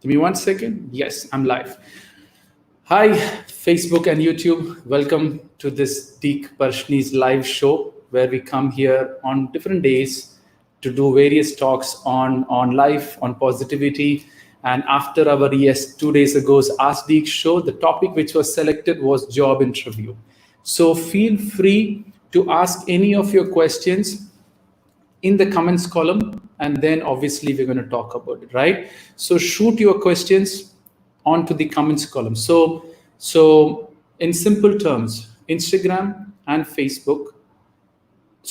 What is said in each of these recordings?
Give me 1 second. Yes, I'm live. Hi, Facebook and YouTube. Welcome to this Deek Parassini's live show where we come here on different days to do various talks on life, on positivity. And after our 2 days ago's Ask Deek show, the topic which was selected was job interview. So feel free to ask any of your questions in the comments column, and then obviously we're going to talk about it, right? So shoot your questions onto the comments column. So in simple terms, Instagram and Facebook,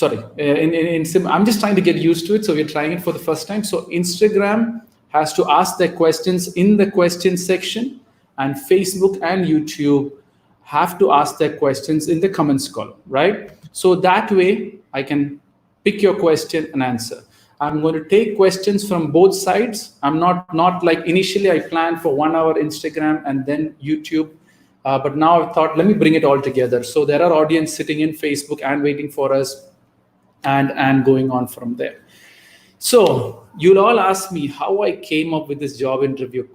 I'm just trying to get used to it, so we're trying it for the first time. So Instagram has to ask their questions in the question section, and Facebook and YouTube have to ask their questions in the comments column, right? So that way I can pick your question and answer. I'm going to take questions from both sides. I'm not like initially I planned for 1 hour Instagram and then YouTube, but now I thought, let me bring it all together. So there are audience sitting in Facebook and waiting for us and going on from there. So you'll all ask me how I came up with this job interview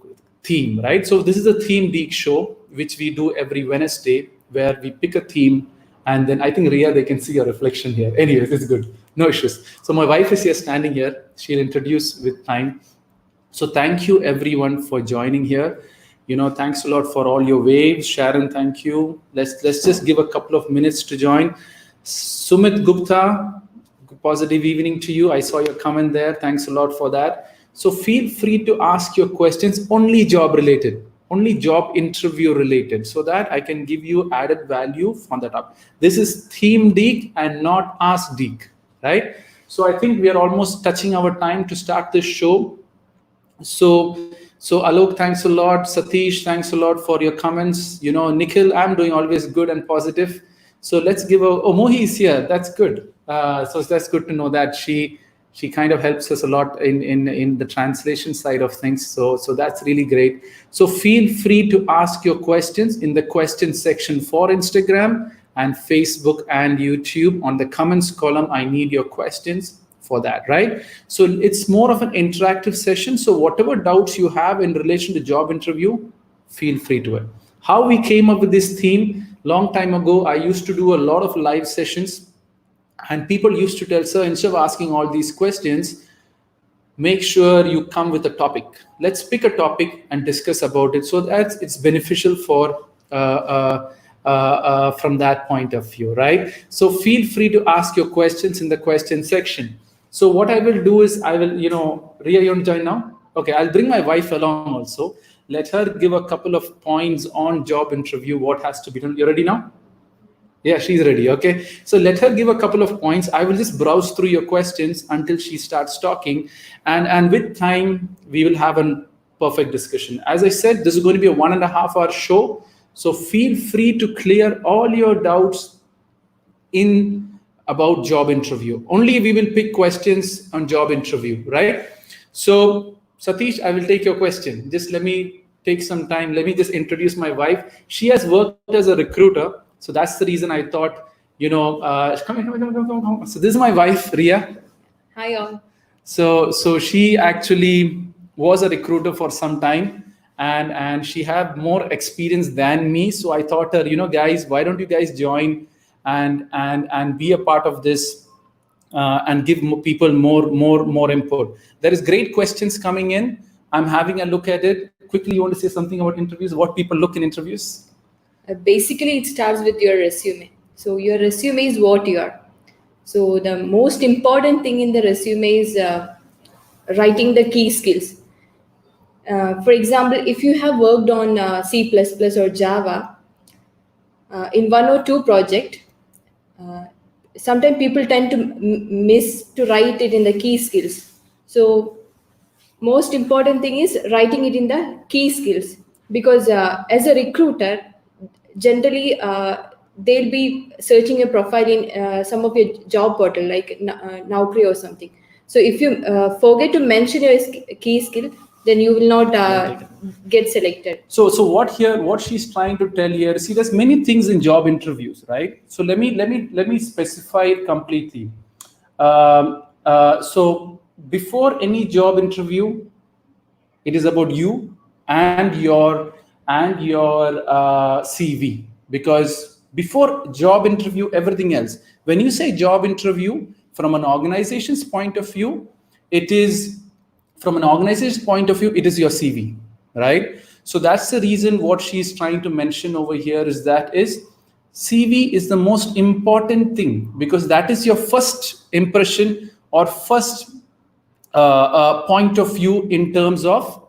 theme, right? So this is a theme Deek show, which we do every Wednesday, where we pick a theme. And then I think, Ria, they can see your reflection here. Anyways, it's good. No issues. So my wife is here standing here. She'll introduce with time. So thank you, everyone, for joining here. Thanks a lot for all your waves. Sharon, thank you. Let's just give a couple of minutes to join. Sumit Gupta, positive evening to you. I saw your comment there. Thanks a lot for that. So feel free to ask your questions, only job related. Only job interview related, so that I can give you added value from the top. This is theme Deek and not Ask Deek, right? So I think we are almost touching our time to start this show. So Alok, thanks a lot. Satish, thanks a lot for your comments. Nikhil, I'm doing always good and positive. So let's give Mohi is here. That's good. So that's good to know that she kind of helps us a lot in the translation side of things. So that's really great. So feel free to ask your questions in the question section for Instagram and Facebook and YouTube. On the comments column, I need your questions for that, right? So it's more of an interactive session. So whatever doubts you have in relation to job interview, feel free to it. How we came up with this theme, long time ago, I used to do a lot of live sessions. And people used to tell, sir, instead of asking all these questions, make sure you come with a topic. Let's pick a topic and discuss about it. So that it's beneficial for from that point of view, right? So feel free to ask your questions in the question section. So what I will do is Ria, you want to join now? Okay, I'll bring my wife along also. Let her give a couple of points on job interview, what has to be done. You ready now? Yeah, she's ready. Okay. So let her give a couple of points. I will just browse through your questions until she starts talking. And with time, we will have a perfect discussion. As I said, this is going to be a 1.5 hour show. So feel free to clear all your doubts about job interview. Only we will pick questions on job interview, right? So Satish, I will take your question. Just let me take some time. Let me just introduce my wife. She has worked as a recruiter. So that's the reason I thought, come. So this is my wife, Ria. Hi, all. So she actually was a recruiter for some time, and she had more experience than me. So I thought her, guys, why don't you guys join and be a part of this and give people more input. There is great questions coming in. I'm having a look at it. Quickly, you want to say something about interviews? What people look in interviews? Basically, it starts with your resume. So your resume is what you are. So the most important thing in the resume is writing the key skills. For example, if you have worked on C++ or Java in 1 or 2 project, sometimes people tend to miss to write it in the key skills. So most important thing is writing it in the key skills, because as a recruiter, generally they'll be searching a profile in some of your job portal like Naukri or something. So if you forget to mention your key skill, then you will not get selected. So what she's trying to tell here, see, there's many things in job interviews, right? So let me specify it completely. So before any job interview, it is about you, and your CV, because before job interview, everything else. When you say job interview, from an organization's point of view, it is from an organization's point of view, it is your CV, right? So that's the reason what she's trying to mention over here is CV is the most important thing, because that is your first impression or first point of view in terms of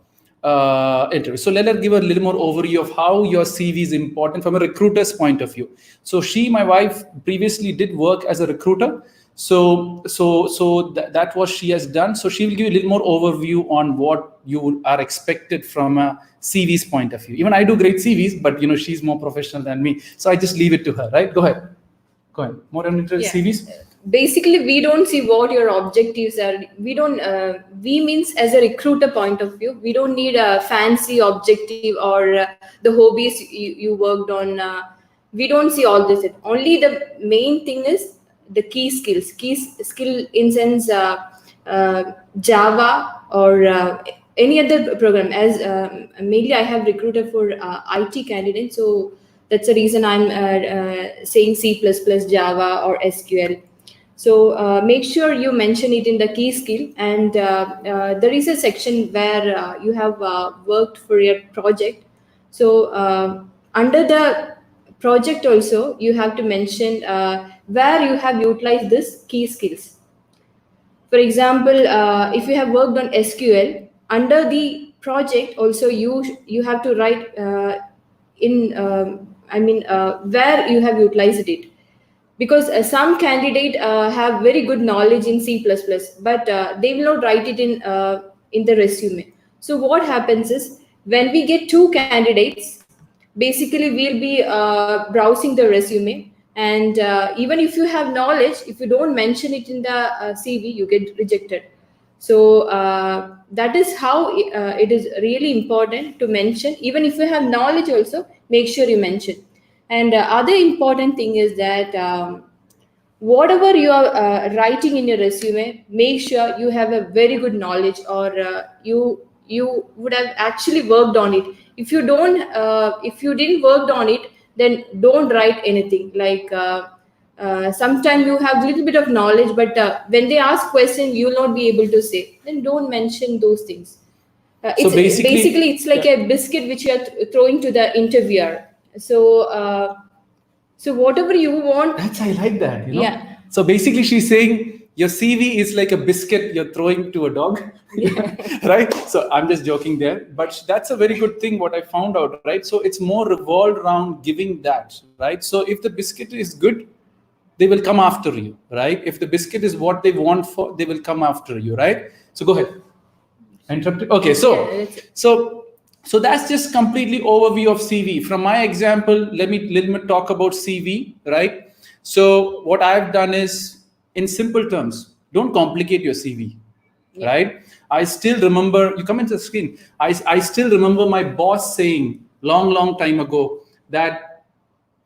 interview. So let her give a little more overview of how your CV is important from a recruiter's point of view. So my wife, previously did work as a recruiter. That what she has done. So she will give you a little more overview on what you are expected from a CV's point of view. Even I do great CVs, but she's more professional than me. So I just leave it to her, right? Go ahead. More on CVs. Basically, we don't see what your objectives are. We don't. We means as a recruiter point of view, we don't need a fancy objective or the hobbies you worked on. We don't see all this. Only the main thing is the key skills. Skill in sense Java or any other program. As mainly I have recruited for IT candidates, so that's the reason I'm saying C++, Java, or SQL. So make sure you mention it in the key skill, and there is a section where you have worked for your project. So under the project also, you have to mention where you have utilized this key skills. For example, if you have worked on SQL, under the project also you have to write where you have utilized it, because some candidate have very good knowledge in C++, but they will not write it in the resume. So what happens is, when we get two candidates, basically we'll be browsing the resume, and even if you have knowledge, if you don't mention it in the CV, you get rejected. So that is how it is really important to mention. Even if you have knowledge also, make sure you mention. And other important thing is that whatever you are writing in your resume, make sure you have a very good knowledge, or you would have actually worked on it. If you don't, if you didn't work on it, then don't write anything. Like sometimes you have a little bit of knowledge, but when they ask question, you will not be able to say. Then don't mention those things. So basically it's like a biscuit which you are throwing to the interviewer. So so whatever you want. I like that. Yeah. So basically, she's saying your CV is like a biscuit you're throwing to a dog, right? So I'm just joking there, but that's a very good thing. What I found out, right? So it's more revolved around giving that, right? So if the biscuit is good, they will come after you, right? If the biscuit is what they want for, they will come after you, right? So go ahead. Interrupted. Okay. So that's just completely overview of CV. From my example, let me talk about CV, right? So what I've done is, in simple terms, don't complicate your CV, right? I still remember, you come into the screen, I still remember my boss saying long time ago that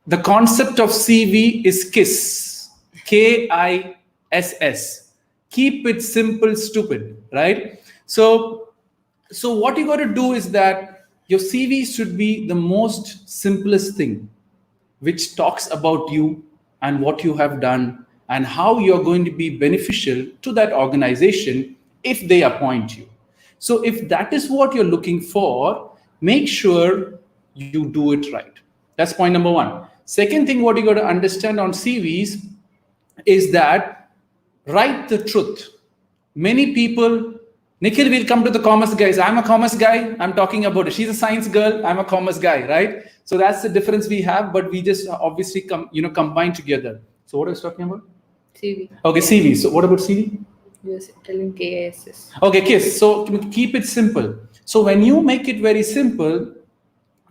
the concept of CV is KISS, KISS. Keep it simple, stupid, right? So what you got to do is that your CV should be the most simplest thing, which talks about you and what you have done and how you're going to be beneficial to that organization if they appoint you. So if that is what you're looking for, make sure you do it right. That's point number one. Second thing, what you got to understand on CVs is that write the truth. Many people, Nikhil will come to the commerce guys. I'm a commerce guy. I'm talking about it. She's a science girl. I'm a commerce guy, right? So that's the difference we have, but we just obviously combine together. So what I was talking about? CV. Okay, CV. So what about CV? You were telling KISS. Okay, KISS. So keep it simple. So when you make it very simple,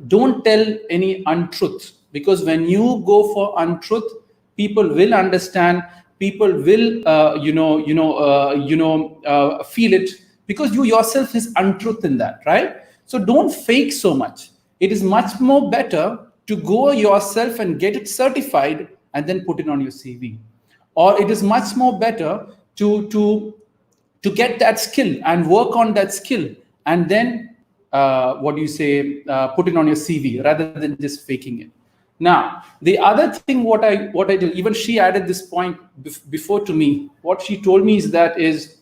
don't tell any untruth, because when you go for untruth, people will understand. People will, feel it, because you yourself is untruth in that, right? So don't fake so much. It is much more better to go yourself and get it certified and then put it on your CV. Or it is much more better to get that skill and work on that skill and then put it on your CV rather than just faking it. Now, the other thing, what I do, even she added this point before to me. What she told me is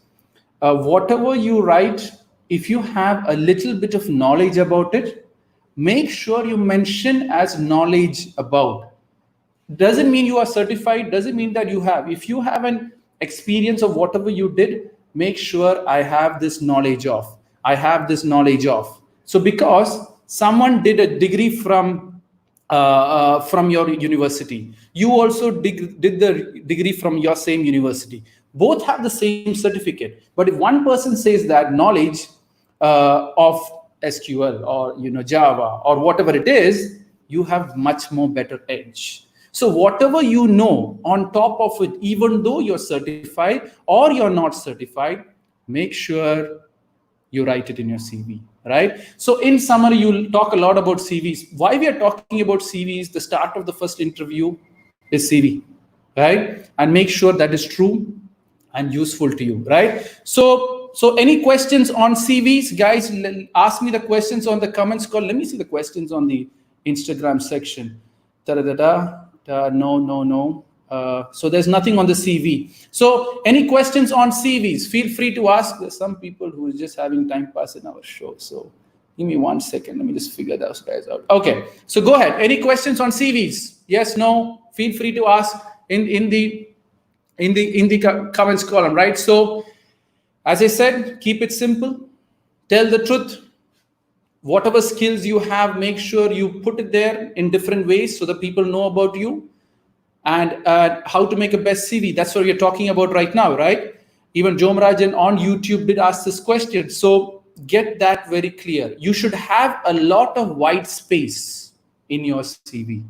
whatever you write, if you have a little bit of knowledge about it, make sure you mention as knowledge about. Doesn't mean you are certified, doesn't mean that you have. If you have an experience of whatever you did, make sure I have this knowledge of. So because someone did a degree from your university, you also did the degree from your same university. Both have the same certificate. But if one person says that knowledge of SQL or Java or whatever it is, you have much more better edge. So whatever you know on top of it, even though you're certified or you're not certified, make sure you write it in your CV, right? So in summary, you'll talk a lot about CVs. Why we are talking about CVs, the start of the first interview is CV, right? And make sure that is true and useful to you, right? So any questions on CVs, guys? Ask me the questions on the comments call. Let me see the questions on the Instagram section. No. So there's nothing on the CV. So any questions on CVs, feel free to ask. There's some people who is just having time pass in our show. So give me 1 second. Let me just figure those guys out. Okay, so go ahead. Any questions on CVs? Yes, no? Feel free to ask in the comments column, right? So as I said, keep it simple. Tell the truth. Whatever skills you have, make sure you put it there in different ways so that people know about you. And how to make a best CV. That's what we're talking about right now, right? Even Jomrajan on YouTube did ask this question. So get that very clear. You should have a lot of white space in your CV.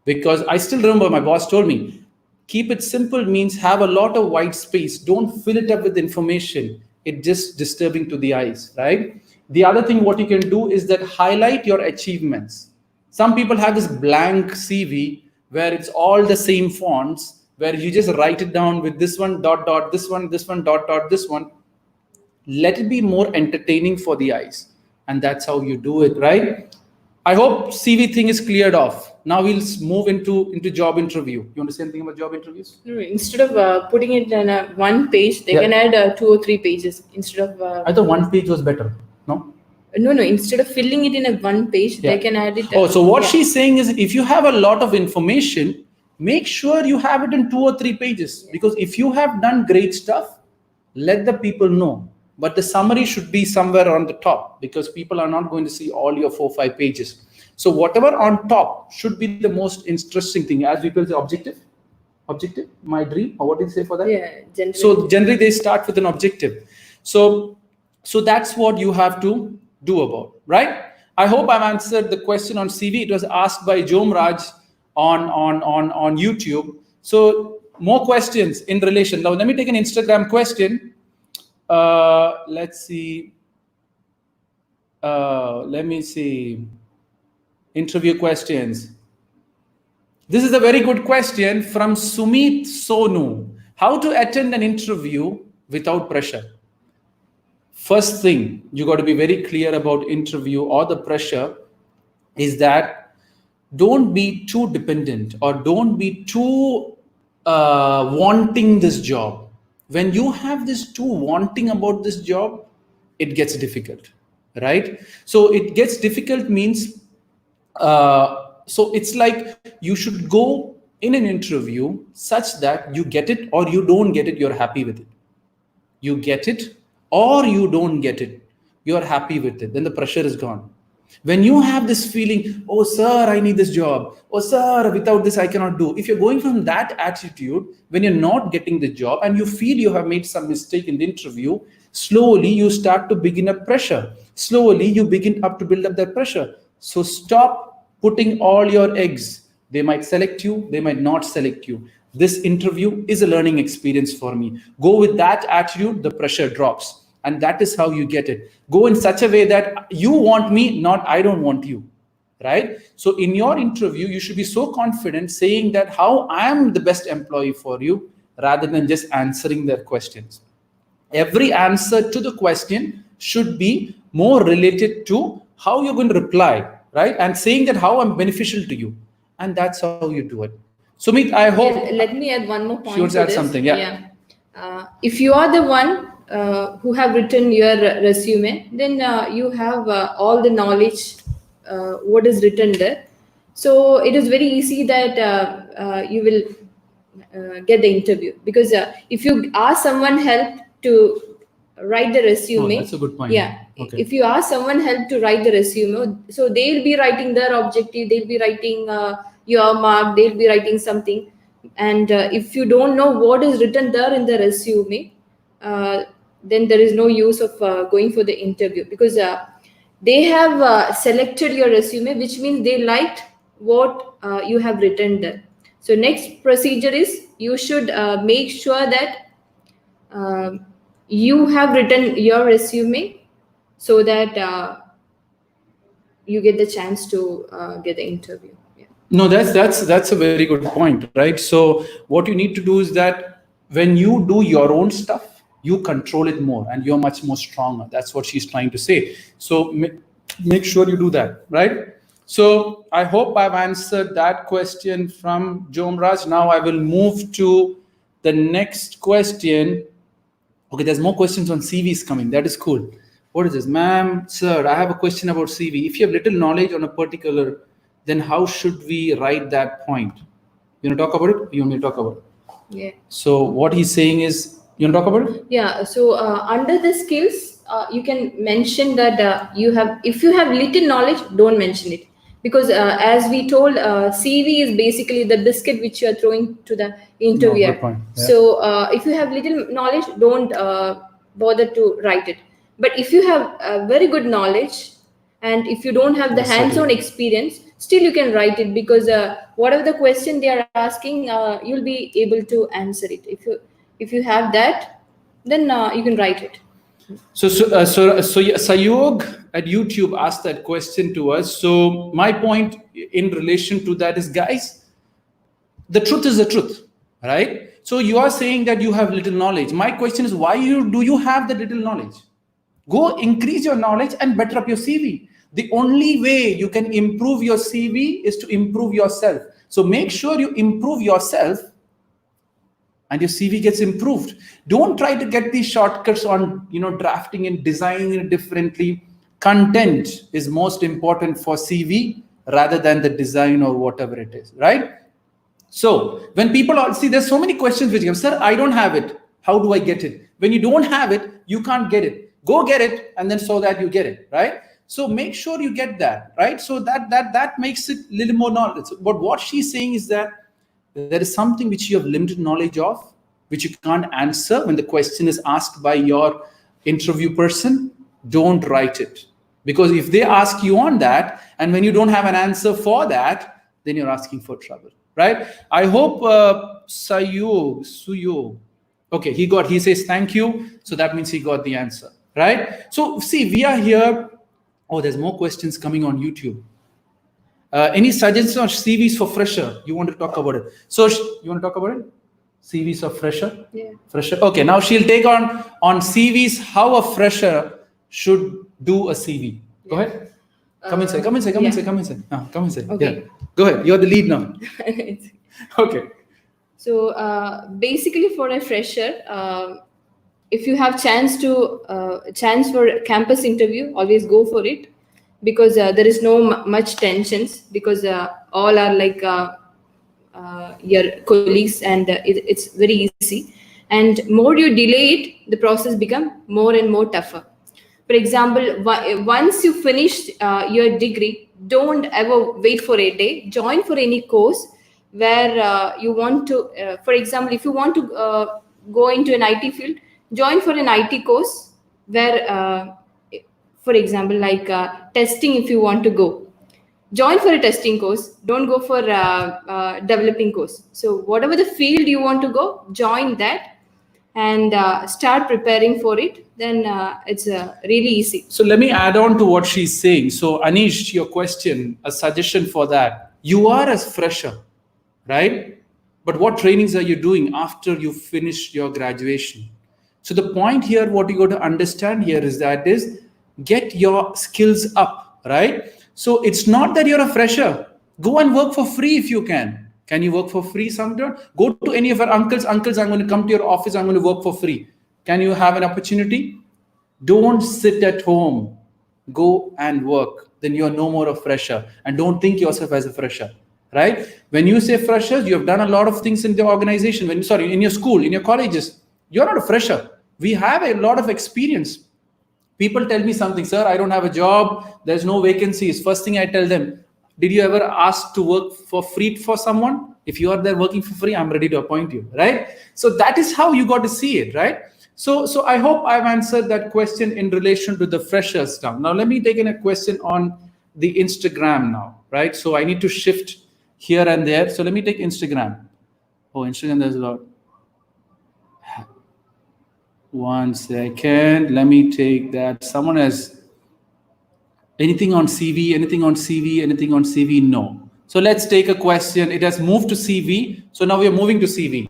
Because I still remember my boss told me, keep it simple means have a lot of white space. Don't fill it up with information. It's just disturbing to the eyes, right? The other thing what you can do is that highlight your achievements. Some people have this blank CV where it's all the same fonts, where you just write it down with this one, dot, dot, this one, dot, dot, this one. Let it be more entertaining for the eyes. And that's how you do it, right? I hope CV thing is cleared off. Now we'll move into job interview. You want to say anything about job interviews? No, instead of putting it in one page, they can add 2 or 3 pages. Instead of I thought one page was better. No? No. Instead of filling it in a one page, they can add it. So what she's saying is, if you have a lot of information, make sure you have it in 2 or 3 pages. Because if you have done great stuff, let the people know. But the summary should be somewhere on the top, because people are not going to see all your 4 or 5 pages. So whatever on top should be the most interesting thing. As people say, objective, my dream, or what did they say for that? Yeah, generally. So generally they start with an objective. So that's what you have to do about, right? I hope I've answered the question on CV. It was asked by Jomraj on YouTube. So more questions in relation. Now let me take an Instagram question. Let's see. Let me see. Interview questions. This is a very good question from Sumit Sonu. How to attend an interview without pressure? First thing, you got to be very clear about interview or the pressure is that don't be too dependent or don't be too wanting this job. When you have this too wanting about this job, it gets difficult, right? So it gets difficult means, so it's like you should go in an interview such that you get it or you don't get it, you're happy with it. You get it or you don't get it, you're happy with it, then the pressure is gone. When you have this feeling, oh sir, I need this job, oh sir, without this I cannot do. If you're going from that attitude, when you're not getting the job and you feel you have made some mistake in the interview, slowly you start to begin up pressure. Slowly you begin up to build up that pressure. So stop putting all your eggs. They might select you, they might not select you. This interview is a learning experience for me. Go with that attitude, the pressure drops. And that is how you get it. Go in such a way that you want me, not I don't want you, right? So in your interview, you should be so confident saying that how I am the best employee for you, rather than just answering their questions. Every answer to the question should be more related to how you're going to reply, right? And saying that how I'm beneficial to you. And that's how you do it. Sumit, I hope. Yeah, let me add one more point She wants to to add this. something. Yeah. If you are the one who have written your resume, then you have all the knowledge what is written there. So it is very easy that you will get the interview, because if you ask someone help to write the resume, Oh, that's a good point. yeah, Okay. if you ask someone help to write the resume, so they'll be writing their objective, they'll be writing your mark, they'll be writing something, and if you don't know what is written there in the resume, then there is no use of going for the interview, because they have selected your resume, which means they liked what you have written there. So next procedure is you should make sure that you have written your resume, so that you get the chance to get the interview. Yeah. No, that's a very good point, right? So what you need to do is that when you do your own stuff, you control it more and you're much more stronger. That's what she's trying to say. So make sure you do that, right? So I hope I've answered that question from Jomraj. Now I will move to the next question. Okay, there's more questions on CVs coming. That is cool. What is this? Ma'am, sir, I have a question about CV. If you have little knowledge on a particular, then how should we write that point? You want to talk about it? You want me to talk about it? Yeah. So what he's saying is, you want to talk about it? Yeah. So under the skills, you can mention that you have, if you have little knowledge, don't mention it, because as we told, CV is basically the biscuit which you are throwing to the interviewer. good point. Yeah. So if you have little knowledge, don't bother to write it. But if you have very good knowledge, and if you don't have the Yes, hands-on certainly. experience, still you can write it, because whatever the question they are asking, you'll be able to answer it. If you have that, then you can write it. So Sayog at YouTube asked that question to us. So my point in relation to that is, guys, the truth is the truth, right? So you are saying that you have little knowledge. My question is, why do you have the little knowledge? Go increase your knowledge and better up your CV. The only way you can improve your CV is to improve yourself. So make sure you improve yourself and your CV gets improved. Don't try to get these shortcuts on, drafting and designing it differently. Content is most important for CV rather than the design or whatever it is, right? So when people all see, there's so many questions which come, sir, I don't have it. How do I get it? When you don't have it, you can't get it. Go get it, and then so that you get it, right? So make sure you get that, right? So that makes it a little more knowledge. But what she's saying is that there is something which you have limited knowledge of, which you can't answer when the question is asked by your interview person. Don't write it, because if they ask you on that, and when you don't have an answer for that, then you're asking for trouble, right? I hope Suyog. Okay, he says thank you, so that means he got the answer, right? So see, we are here. Oh, there's more questions coming on YouTube. Any suggestions on CVs for fresher? You want to talk about it? So you want to talk about it? CVs of fresher? Yeah. Fresher. Okay, now she'll take on CVs how a fresher should do a CV. Go ahead. Come inside. Come inside. Okay. Yeah. Go ahead. You're the lead now. Okay. So basically, for a fresher, if you have chance for campus interview, always go for it, because there is no much tensions, because all are like your colleagues, and it's very easy. And more you delay it, the process become more and more tougher. For example, once you finish your degree, don't ever wait for a day. Join for any course where you want to. For example, if you want to go into an IT field, join for an IT course where, for example, like testing. If you want to go, join for a testing course. Don't go for developing course. So whatever the field you want to go, join that, and start preparing for it. Then it's really easy. So let me add on to what she's saying. So Anish, your question, a suggestion for that. You are a fresher, right? But what trainings are you doing after you finish your graduation? So the point here, what you got to understand here is get your skills up, right? So it's not that you're a fresher. Go and work for free if you can. Can you work for free sometime? Go to any of our uncles. Uncles, I'm going to come to your office. I'm going to work for free. Can you have an opportunity? Don't sit at home. Go and work. Then you're no more a fresher. And don't think yourself as a fresher, right? When you say freshers, you have done a lot of things in the organization. In your school, in your colleges, you're not a fresher. We have a lot of experience. People tell me something, sir, I don't have a job. There's no vacancies. First thing I tell them, did you ever ask to work for free for someone? If you are there working for free, I'm ready to appoint you, right? So that is how you got to see it, right? So I hope I've answered that question in relation to the freshers stuff. Now let me take in a question on the Instagram now, right? So I need to shift here and there. So let me take Instagram. Oh, Instagram, there's a lot. One second. Let me take that. Someone has anything on CV, anything on CV, anything on CV? No. So let's take a question. It has moved to CV. So now we are moving to CV.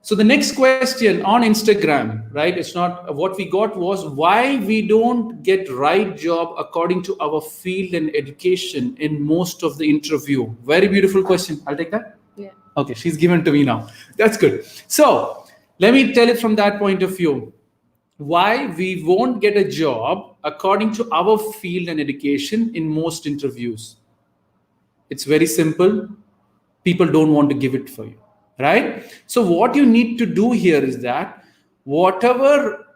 So the next question on Instagram, right? It's not what we got was why we don't get right job according to our field and education in most of the interview. Very beautiful question. I'll take that. Yeah. Okay, she's given to me now. That's good. So let me tell it from that point of view. Why we won't get a job according to our field and education in most interviews. It's very simple. People don't want to give it for you, right? So what you need to do here is that whatever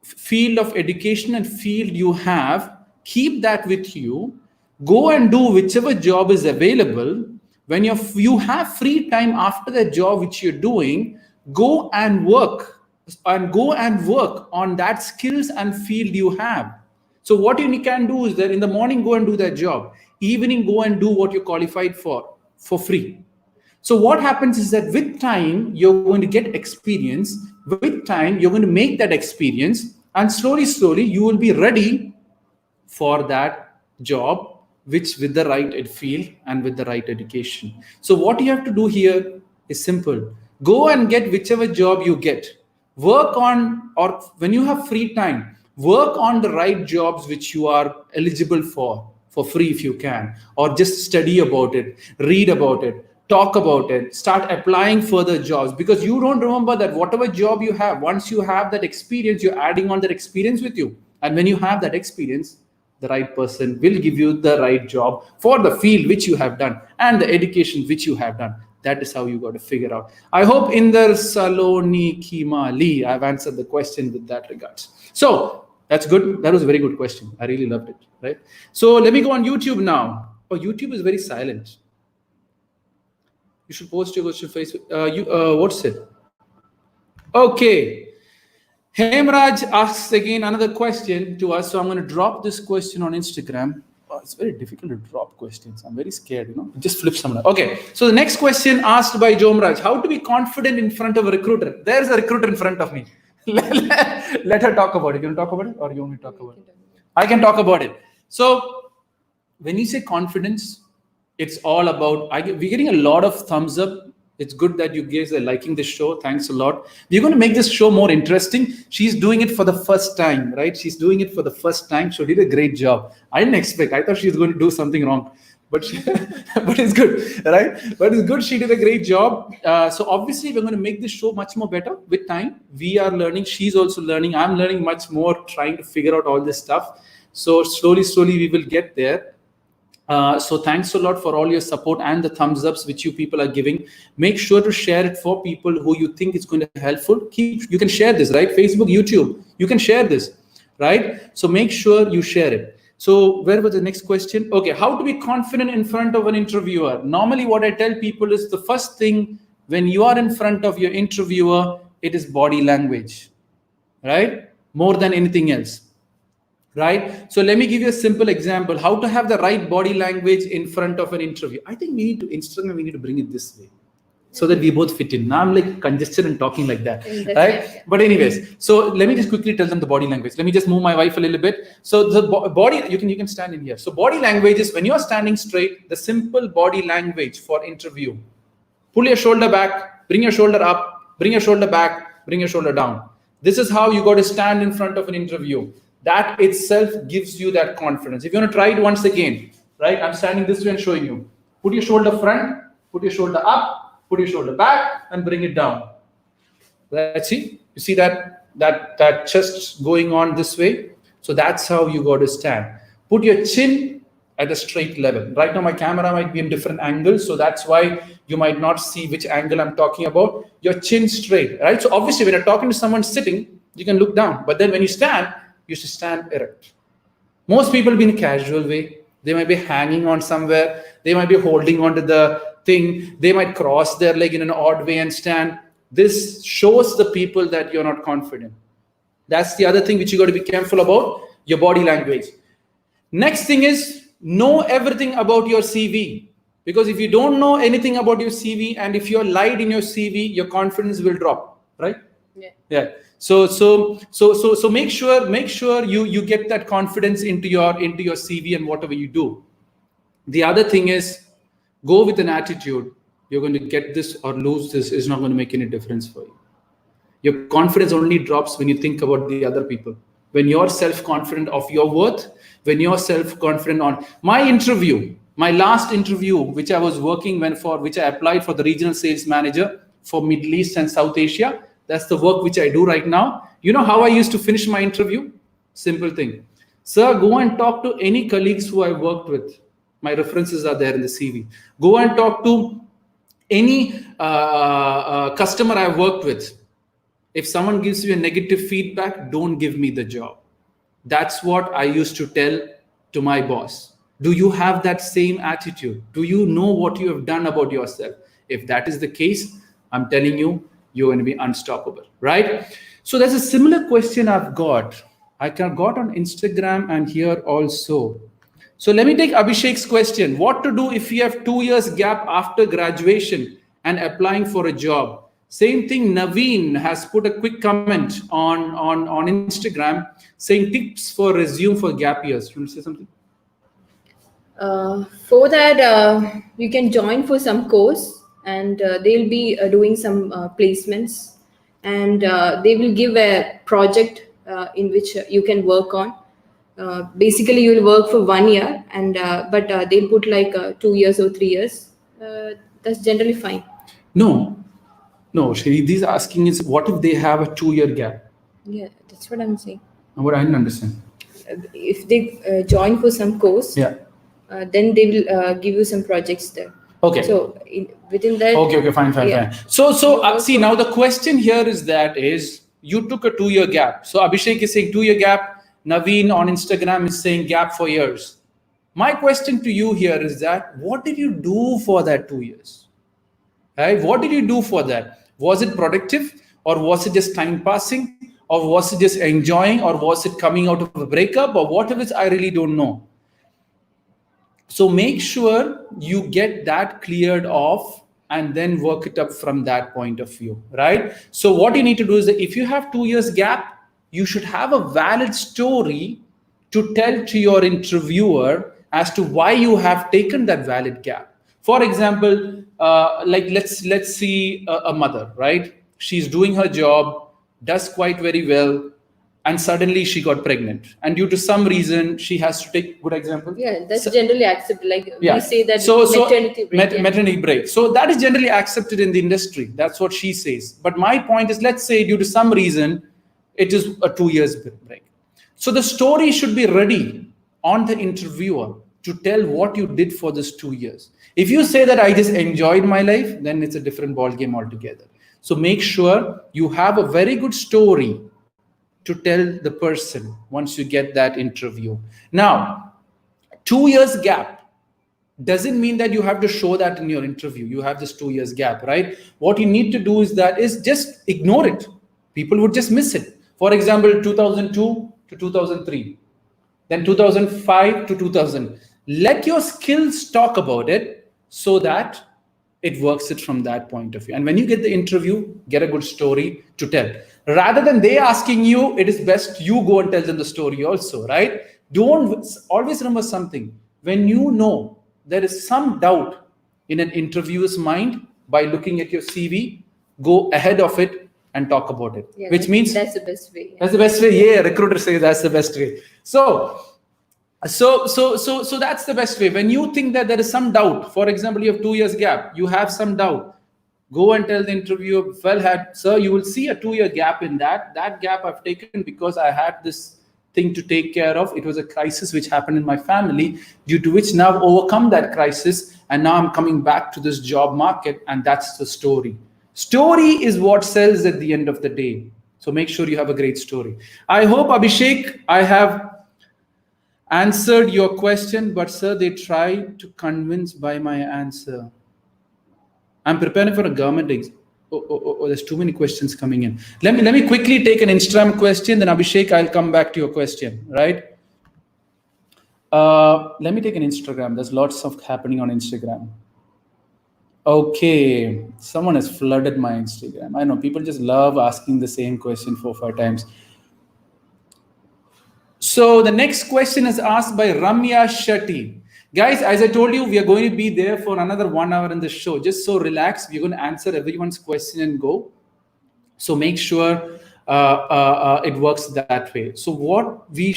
field of education and field you have, keep that with you. Go and do whichever job is available. When you have free time after the job which you're doing, go and work on that skills and field you have. So what you can do is that in the morning, go and do that job. Evening, go and do what you're qualified for free. So what happens is that with time, you're going to get experience. With time, you're going to make that experience. And slowly, you will be ready for that job, which with the right field and with the right education. So what you have to do here is simple. Go and get whichever job you get. Work on, or when you have free time, work on the right jobs which you are eligible for free if you can, or just study about it, read about it, talk about it, start applying further jobs, because you don't remember that whatever job you have, once you have that experience, you're adding on that experience with you. And when you have that experience, the right person will give you the right job for the field which you have done and the education which you have done. That is how you got to figure out. I hope Inder Saloni Kimali, I've answered the question with that regards. So that's good. That was a very good question. I really loved it, right? So let me go on YouTube now. Oh, YouTube is very silent. You should post your question Facebook. What's it? Okay. Hemraj asks again another question to us. So I'm going to drop this question on Instagram. Oh, it's very difficult to drop questions. I'm very scared, Just flip someone. Okay. So the next question asked by Jomraj, how to be confident in front of a recruiter? There's a recruiter in front of me. Let her talk about it. You want to talk about it or you want me to talk about it? I can talk about it. So when you say confidence, it's all about, we're getting a lot of thumbs up. It's good that you guys are liking this show. Thanks a lot. We're going to make this show more interesting. She's doing it for the first time, right? She's doing it for the first time. She did a great job. I didn't expect. I thought she was going to do something wrong. But but it's good, right? But it's good. She did a great job. So obviously, we're going to make this show much more better with time. We are learning. She's also learning. I'm learning much more, trying to figure out all this stuff. So slowly, we will get there. So thanks a lot for all your support and the thumbs ups which you people are giving. Make sure to share it for people who you think is going to be helpful. You can share this, right? Facebook, YouTube, you can share this, right? So make sure you share it. So where was the next question? Okay, how to be confident in front of an interviewer? Normally what I tell people is the first thing when you are in front of your interviewer, it is body language, right? More than anything else. Right? So let me give you a simple example. How to have the right body language in front of an interview. I think we need to bring it this way so that we both fit in. Now I'm like congested and talking like that, right? Right. But anyways, so let me just quickly tell them the body language. Let me just move my wife a little bit. So the body, you can stand in here. So body language is when you're standing straight, the simple body language for interview. Pull your shoulder back, bring your shoulder up, bring your shoulder back, bring your shoulder down. This is how you got to stand in front of an interview. That itself gives you that confidence. If you want to try it once again, right? I'm standing this way and showing you. Put your shoulder front, put your shoulder up, put your shoulder back, and bring it down. Let's see. You see that chest going on this way? So that's how you got to stand. Put your chin at a straight level. Right now, my camera might be in different angles, so that's why you might not see which angle I'm talking about. Your chin straight, right? So obviously, when you're talking to someone sitting, you can look down. But then when you stand, you should stand erect. Most people be in a casual way. They might be hanging on somewhere. They might be holding onto the thing. They might cross their leg in an odd way and stand. This shows the people that you're not confident. That's the other thing which you got to be careful about, your body language. Next thing is know everything about your CV. Because if you don't know anything about your CV and if you're lied in your CV, your confidence will drop, right? Yeah. So make sure you get that confidence into your CV and whatever you do. The other thing is go with an attitude. You're going to get this or lose this is not going to make any difference for you. Your confidence only drops when you think about the other people. When you're self-confident of your worth, when you're self-confident on my last interview, which I was working which I applied for the regional sales manager for Middle East and South Asia. That's the work which I do right now. You know how I used to finish my interview? Simple thing. Sir, go and talk to any colleagues who I worked with. My references are there in the CV. Go and talk to any customer I've worked with. If someone gives you a negative feedback, don't give me the job. That's what I used to tell to my boss. Do you have that same attitude? Do you know what you have done about yourself? If that is the case, I'm telling you, you're going to be unstoppable, right? So there's a similar question I've got. I got on Instagram and here also. So let me take Abhishek's question. What to do if you have 2 years gap after graduation and applying for a job? Same thing, Naveen has put a quick comment on Instagram saying tips for resume for gap years. You want to say something? For that, you can join for some course and they'll be doing some placements and they will give a project in which you can work on. Basically, you will work for 1 year and but they'll put like 2 years or 3 years. That's generally fine. No, Shri, these asking is what if they have a 2-year gap? Yeah, that's what I'm saying. What I didn't understand. If they join for some course, then they will give you some projects there. Okay. So within that. Okay, fine. So see, now the question here is you took a 2-year gap. So Abhishek is saying 2-year gap. Naveen on Instagram is saying gap for years. My question to you here is that what did you do for that 2 years? Right? What did you do for that? Was it productive or was it just time passing or was it just enjoying or was it coming out of a breakup or whatever? I really don't know. So make sure you get that cleared off and then work it up from that point of view, right? So what you need to do is that if you have 2 years gap, you should have a valid story to tell to your interviewer as to why you have taken that valid gap. For example, like let's see a mother, right? She's doing her job, does quite very well, and suddenly she got pregnant. And due to some reason, she has to take, good example? Yeah, that's generally accepted. Like we say that maternity break. Maternity break. So that is generally accepted in the industry. That's what she says. But my point is, let's say due to some reason, it is a 2 years break. So the story should be ready on the interviewer to tell what you did for this 2 years. If you say that I just enjoyed my life, then it's a different ball game altogether. So make sure you have a very good story to tell the person once you get that interview. Now, 2 years gap doesn't mean that you have to show that in your interview. You have this 2 years gap, right? What you need to do is just ignore it. People would just miss it. For example, 2002 to 2003, then 2005 to 2000. Let your skills talk about it so that it works it from that point of view. And when you get the interview, get a good story to tell. Rather than they asking you, it is best you go and tell them the story also, right? Don't always remember something. When you know there is some doubt in an interviewer's mind by looking at your CV, go ahead of it and talk about it. Yeah, Which means that's the best way. That's the best way. Yeah, recruiter says that's the best way. So that's the best way. When you think that there is some doubt, for example, you have 2 years gap, you have some doubt, go and tell the interviewer, sir, you will see a 2-year gap in that. That gap I've taken because I had this thing to take care of. It was a crisis which happened in my family, due to which now I've overcome that crisis, and now I'm coming back to this job market, and that's the story. Story is what sells at the end of the day. So make sure you have a great story. I hope, Abhishek, I have answered your question, but sir, they try to convince by my answer. I'm preparing for a government exam. There's too many questions coming in. Let me quickly take an Instagram question, then Abhishek, I'll come back to your question, right? Let me take an Instagram. There's lots of happening on Instagram. Okay, someone has flooded my Instagram. I know people just love asking the same question 4 or 5 times. So the next question is asked by Ramya Shetty. Guys, as I told you, we are going to be there for another 1 hour in the show. Just so relax. We're going to answer everyone's question and go. So make sure it works that way. So what be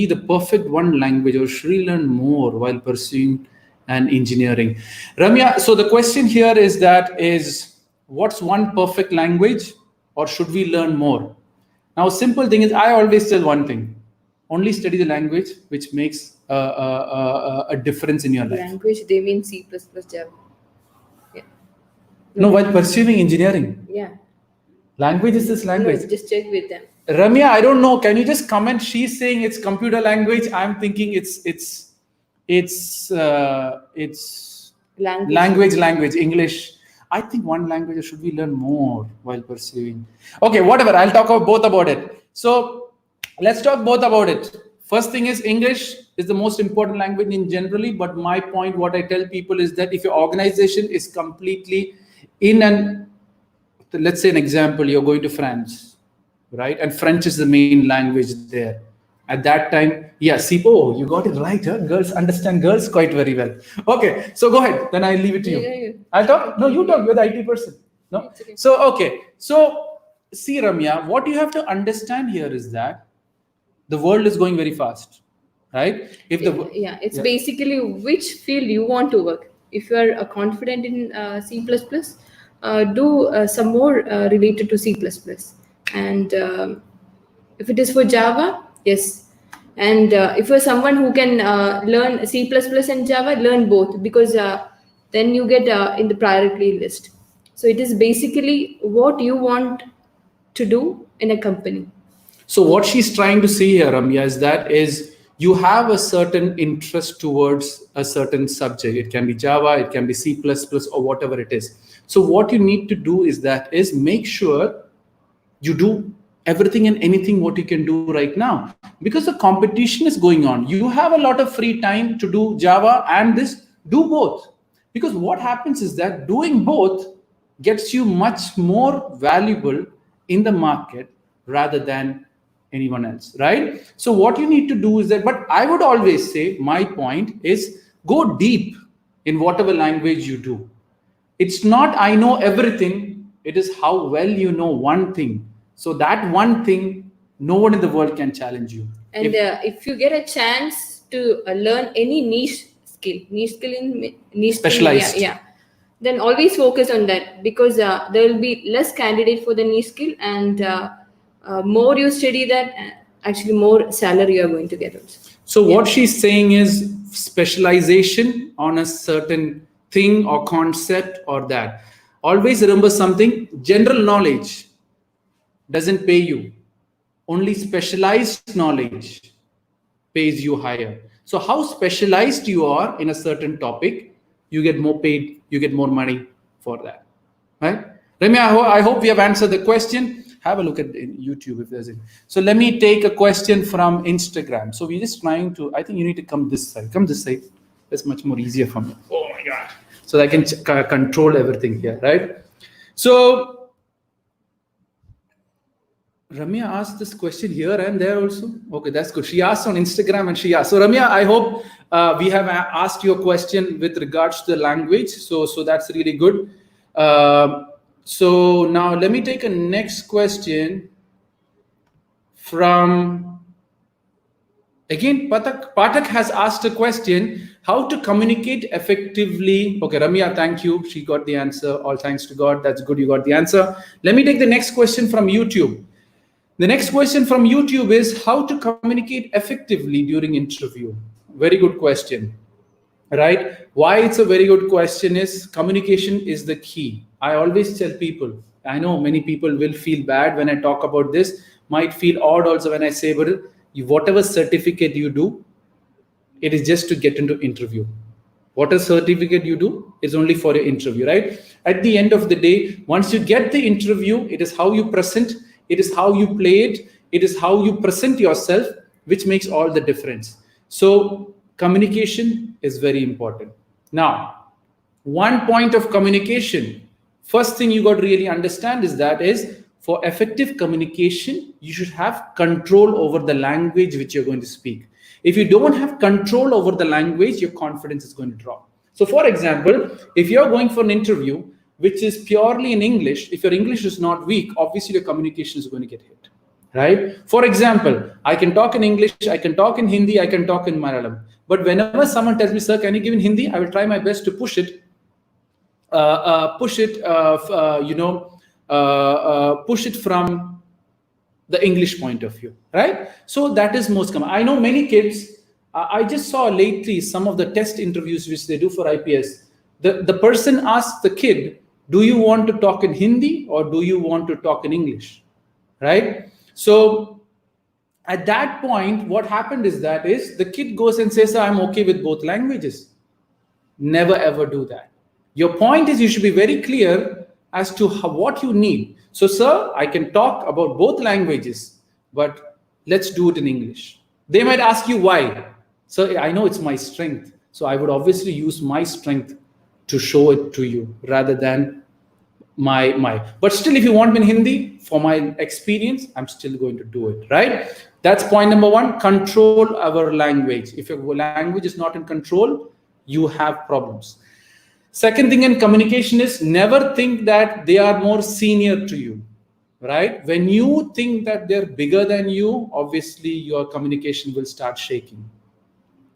the perfect one language, or should we learn more while pursuing an engineering? Ramya, so the question here is what's one perfect language, or should we learn more? Now, simple thing is, I always tell one thing: only study the language which makes a difference in your life. Language, they mean C++, Java. Yeah. No, while pursuing engineering. Yeah. Language is this language. No, just check with them. Ramya, I don't know. Can you just comment? She's saying it's computer language. I'm thinking it's language, English. I think one language should we learn more while pursuing. Okay, whatever. I'll talk about both about it. So let's talk both about it. First thing is, English is the most important language in generally, but my point, what I tell people is that if your organization is completely let's say an example, you're going to France, right? And French is the main language there. At that time, you got it right. Huh? Girls understand girls quite very well. Okay, so go ahead. Then I'll leave it to you. Yeah. I'll talk. No, you talk. You're the IT person. No. Okay. So see, Ramya, what you have to understand here is that the world is going very fast, right? It's basically which field you want to work. If you are confident in C++, do some more related to C++. And if it is for Java, yes. And if you're someone who can learn C++ and Java, learn both, because then you get in the priority list. So it is basically what you want to do in a company. So what she's trying to say here, Ramya, is you have a certain interest towards a certain subject. It can be Java, it can be C++, or whatever it is. So what you need to do is make sure you do everything and anything what you can do right now, because the competition is going on. You have a lot of free time to do Java and do both. Because what happens is that doing both gets you much more valuable in the market rather than anyone else, right? So what you need to do is but I would always say, my point is, go deep in whatever language you do. It's not I know everything, it is how well you know one thing. So that one thing, no one in the world can challenge you. And if you get a chance to learn any niche skill specialized, then always focus on that, because there will be less candidate for the niche skill, and more you study that, actually more salary you are going to get also. So what she's saying is specialization on a certain thing or concept or that. Always remember something: general knowledge doesn't pay you. Only specialized knowledge pays you higher. So how specialized you are in a certain topic, you get more paid, you get more money for that, right? Ramya, I hope we have answered the question. Have a look at YouTube if there's it. So let me take a question from Instagram. So we're just trying to, I think you need to come this side. Come this side. That's much more easier for me. Oh my God. So I can control everything here, right? So Ramya asked this question here and there also. Okay, that's good. She asked on Instagram and she asked. So Ramya, I hope we have asked your question with regards to the language. So that's really good. So now let me take a next question from, again, Patak has asked a question, how to communicate effectively. Okay, Ramya, thank you. She got the answer. All thanks to God. That's good. You got the answer. Let me take the next question from YouTube. The next question from YouTube is how to communicate effectively during interview. Very good question, right? Why it's a very good question is communication is the key. I always tell people, I know many people will feel bad when I talk about this, might feel odd also when I say, but whatever certificate you do, it is just to get into interview. What a certificate you do is only for your interview, right? At the end of the day, once you get the interview, it is how you present, it is how you play it, it is how you present yourself, which makes all the difference. So communication is very important. Now, one point of communication, first thing you got to really understand is for effective communication, you should have control over the language which you're going to speak. If you don't have control over the language, your confidence is going to drop. So for example, if you're going for an interview which is purely in English, if your English is not weak, obviously your communication is going to get hit, right? For example, I can talk in English, I can talk in Hindi, I can talk in Malayalam. But whenever someone tells me, sir, can you give in Hindi? I will try my best to push it from the English point of view, right? So that is most common. I know many kids, I just saw lately some of the test interviews which they do for IPS. The person asks the kid, do you want to talk in Hindi or do you want to talk in English, right? So at that point, what happened is the kid goes and says, I'm okay with both languages. Never ever do that. Your point is you should be very clear as to what you need. So, sir, I can talk about both languages, but let's do it in English. They might ask you why. Sir, I know it's my strength. So I would obviously use my strength to show it to you rather than my. But still, if you want me in Hindi, for my experience, I'm still going to do it, right? That's point number one, control our language. If your language is not in control, you have problems. Second thing in communication is never think that they are more senior to you, right? When you think that they're bigger than you, obviously your communication will start shaking.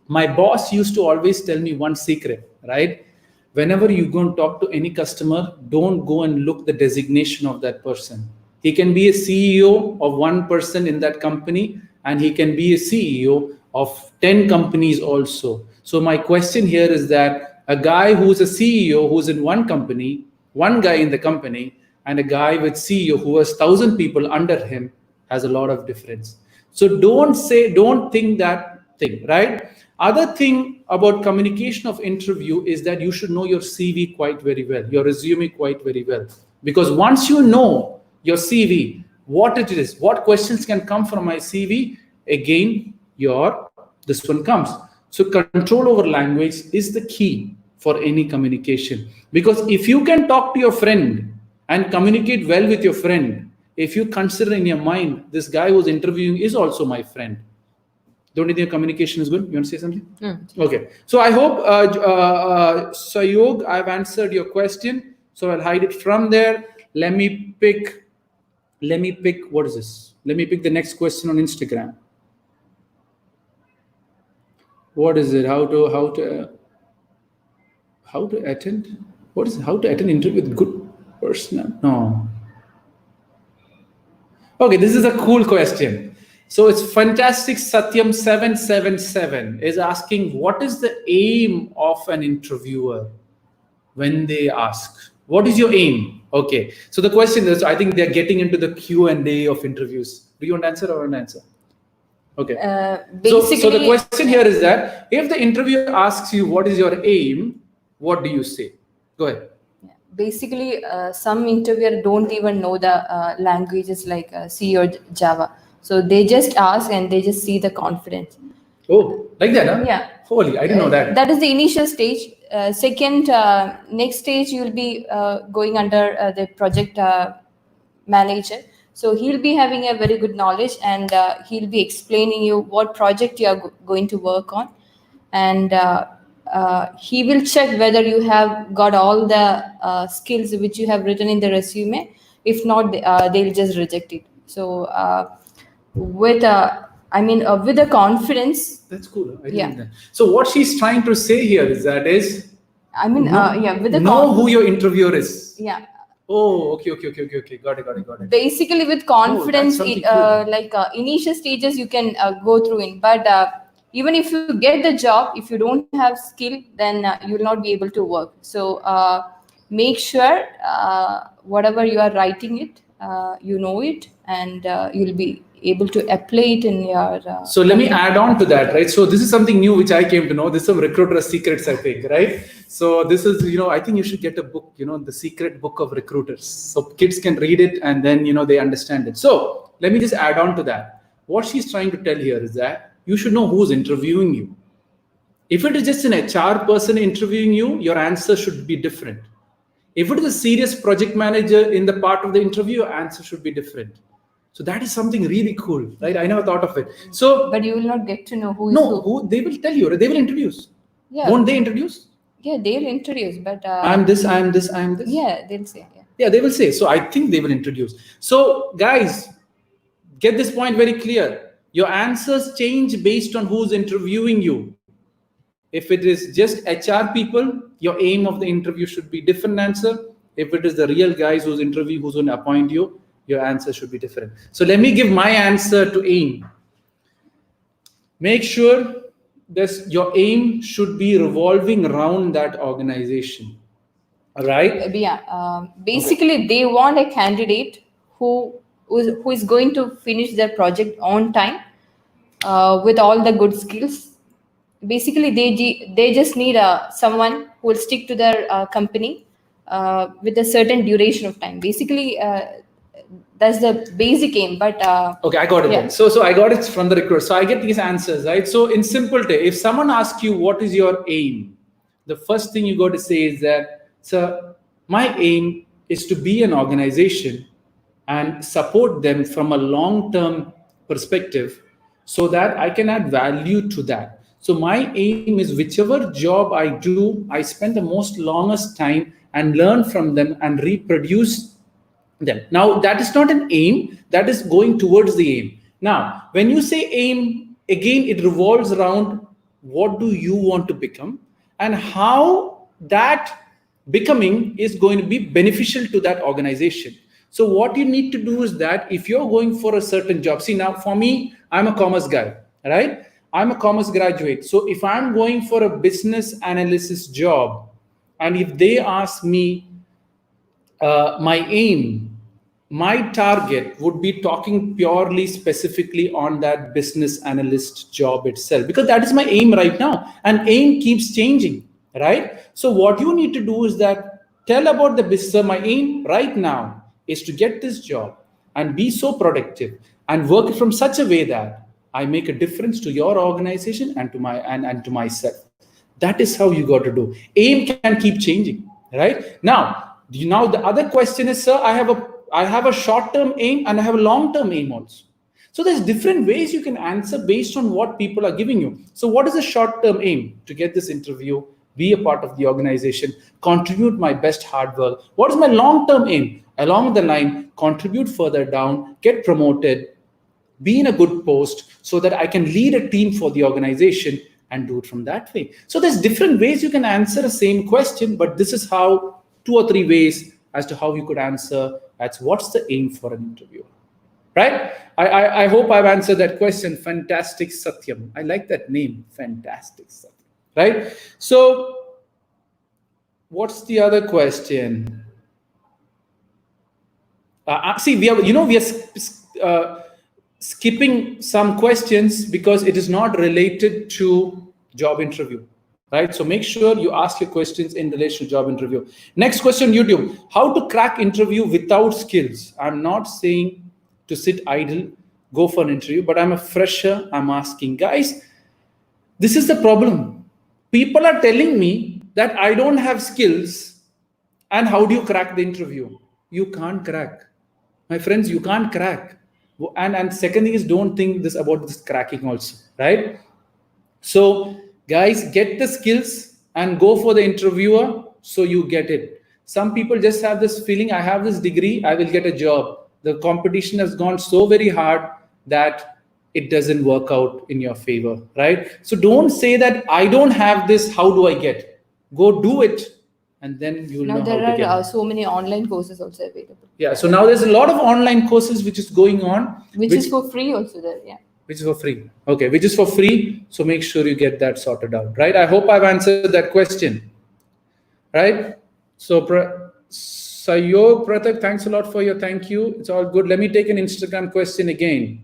My boss used to always tell me one secret, right? Whenever you go and talk to any customer, don't go and look the designation of that person. He can be a CEO of one person in that company, and he can be a CEO of 10 companies also. So my question here is that a guy who's a CEO who's in one company, one guy in the company, and a guy with CEO who has 1,000 people under him has a lot of difference. So don't think that thing, right? Other thing about communication of interview is that you should know your CV quite very well, your resume quite very well. Because once you know your CV, what it is, what questions can come from my CV, again, this one comes. So control over language is the key for any communication. Because if you can talk to your friend and communicate well with your friend, if you consider in your mind, this guy who's interviewing is also my friend, don't you think communication is good? You want to say something? Okay. So I hope, Sayog, I've answered your question. So I'll hide it from there. Let me pick, what is this? Let me pick the next question on Instagram. What is it? How to attend? What is it? How to attend interview with good person? No. Okay, this is a cool question. So it's fantastic. Satyam 777 is asking, what is the aim of an interviewer when they ask? What is your aim? Okay. So the question is, I think they're getting into the Q&A of interviews. Do you want to answer or want to answer? Okay. So the question here is that if the interviewer asks you, what is your aim? What do you say? Go ahead. Basically, some interviewer don't even know the languages like C or Java. So they just ask and they just see the confidence. Oh, like that, huh? Yeah. Holy, I didn't know that. That is the initial stage. Second, next stage, you'll be going under the project manager. So he'll be having a very good knowledge and he'll be explaining you what project you are going to work on. And he will check whether you have got all the skills which you have written in the resume. If not, they'll just reject it. So with a confidence. That's cool. I Yeah. like that. So what she's trying to say here is With a know who your interviewer is. Yeah. Oh, okay. Got it. Basically, with confidence, something cool. Initial stages you can go through in, but even if you get the job, if you don't have skill, then you will not be able to work. So make sure whatever you are writing it, you know it, and you'll be able to apply it in your. So let me add on to that, right? So this is something new which I came to know. This is some recruiter secrets, I think, right? So this is, I think you should get a book, the secret book of recruiters. So kids can read it and then, they understand it. So let me just add on to that. What she's trying to tell here is that you should know who's interviewing you. If it is just an HR person interviewing you, your answer should be different. If it is a serious project manager in the part of the interview, your answer should be different. So that is something really cool, right? I never thought of it. So, but you will not get to know who. Who they will tell you. They will introduce. Yeah. Won't they introduce? Yeah, they'll introduce, but I'm this. Yeah, they'll say. Yeah, they will say. So I think they will introduce. So guys, get this point very clear. Your answers change based on who's interviewing you. If it is just HR people, your aim of the interview should be different answer. If it is the real guys who's going to appoint you, your answer should be different. So let me give my answer to aim. Make sure that your aim should be revolving around that organization. All right? Yeah. Basically, they want a candidate who is going to finish their project on time with all the good skills. Basically, they just need someone who will stick to their company with a certain duration of time. Basically, that's the basic aim. But okay, I got it. Yeah. So I got it from the recruiter. So I get these answers, right? So in simple terms, if someone asks you what is your aim, the first thing you got to say is that, sir, my aim is to be an organization and support them from a long-term perspective so that I can add value to that. So my aim is whichever job I do, I spend the most longest time and learn from them and reproduce them. Now, that is not an aim, that is going towards the aim. Now, when you say aim, again, it revolves around what do you want to become and how that becoming is going to be beneficial to that organization. So what you need to do is that if you're going for a certain job, see now for me, I'm a commerce guy, right? I'm a commerce graduate. So if I'm going for a business analysis job, and if they ask me my aim, my target would be talking purely specifically on that business analyst job itself, because that is my aim right now. And aim keeps changing, right? So what you need to do is that tell about the business. My aim right now is to get this job and be so productive and work from such a way that I make a difference to your organization and to my and to myself. That is how you got to do. Aim can keep changing, right? Now the other question is, sir, I have a short-term aim and I have a long-term aim also. So there's different ways you can answer based on what people are giving you. So what is the short-term aim? To get this interview, be a part of the organization, contribute my best hard work. What is my long-term aim? Along the line, contribute further down, get promoted, be in a good post so that I can lead a team for the organization and do it from that way. So there's different ways you can answer the same question, but this is how 2 or 3 ways as to how you could answer. That's what's the aim for an interview, right? I hope I've answered that question. Fantastic Satyam. I like that name, Fantastic Satyam, right? So what's the other question? See, we are skipping some questions because it is not related to job interview, right? So make sure you ask your questions in relation to job interview. Next question, YouTube. How to crack interview without skills? I'm not saying to sit idle, go for an interview, but I'm a fresher. I'm asking, guys, this is the problem. People are telling me that I don't have skills, and how do you crack the interview? You can't crack. My friends, you can't crack. And second thing is, don't think about this cracking also, right? So guys, get the skills and go for the interviewer so you get it. Some people just have this feeling, I have this degree, I will get a job. The competition has gone so very hard that it doesn't work out in your favor, right? So don't say that I don't have this, how do I get? Go do it, and then you'll know how to get it. There are so many online courses also available. Yeah, so now there's a lot of online courses which is going on. Which is for free also there, yeah. Which is for free. Okay, which is for free. So make sure you get that sorted out, right? I hope I've answered that question, right? So Sayog Pratak, thanks a lot for your thank you. It's all good. Let me take an Instagram question again.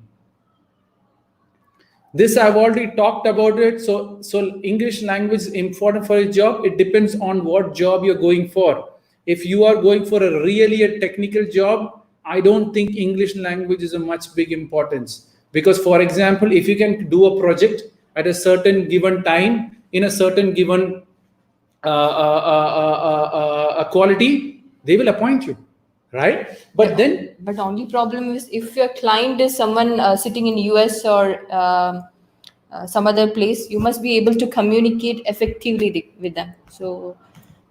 This I've already talked about it. So English language is important for a job. It depends on what job you're going for. If you are going for a technical job, I don't think English language is a much big importance. Because, for example, if you can do a project at a certain given time in a certain given quality, they will appoint you, right? But only problem is if your client is someone sitting in US or some other place, you must be able to communicate effectively with them. So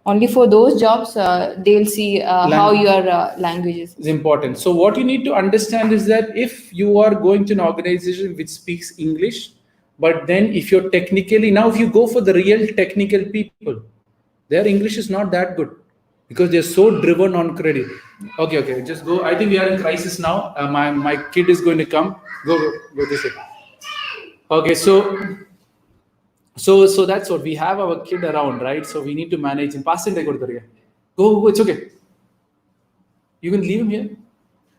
only for those jobs, they'll see how your language is important. So what you need to understand is that if you are going to an organization which speaks English, but then if you're technically, now if you go for the real technical people, their English is not that good because they're so driven on credit. Okay, just go. I think we are in crisis now. My kid is going to come. Go this way. Okay, so that's what we have our kid around, right? So we need to manage him. Go, it's okay. You can leave him here.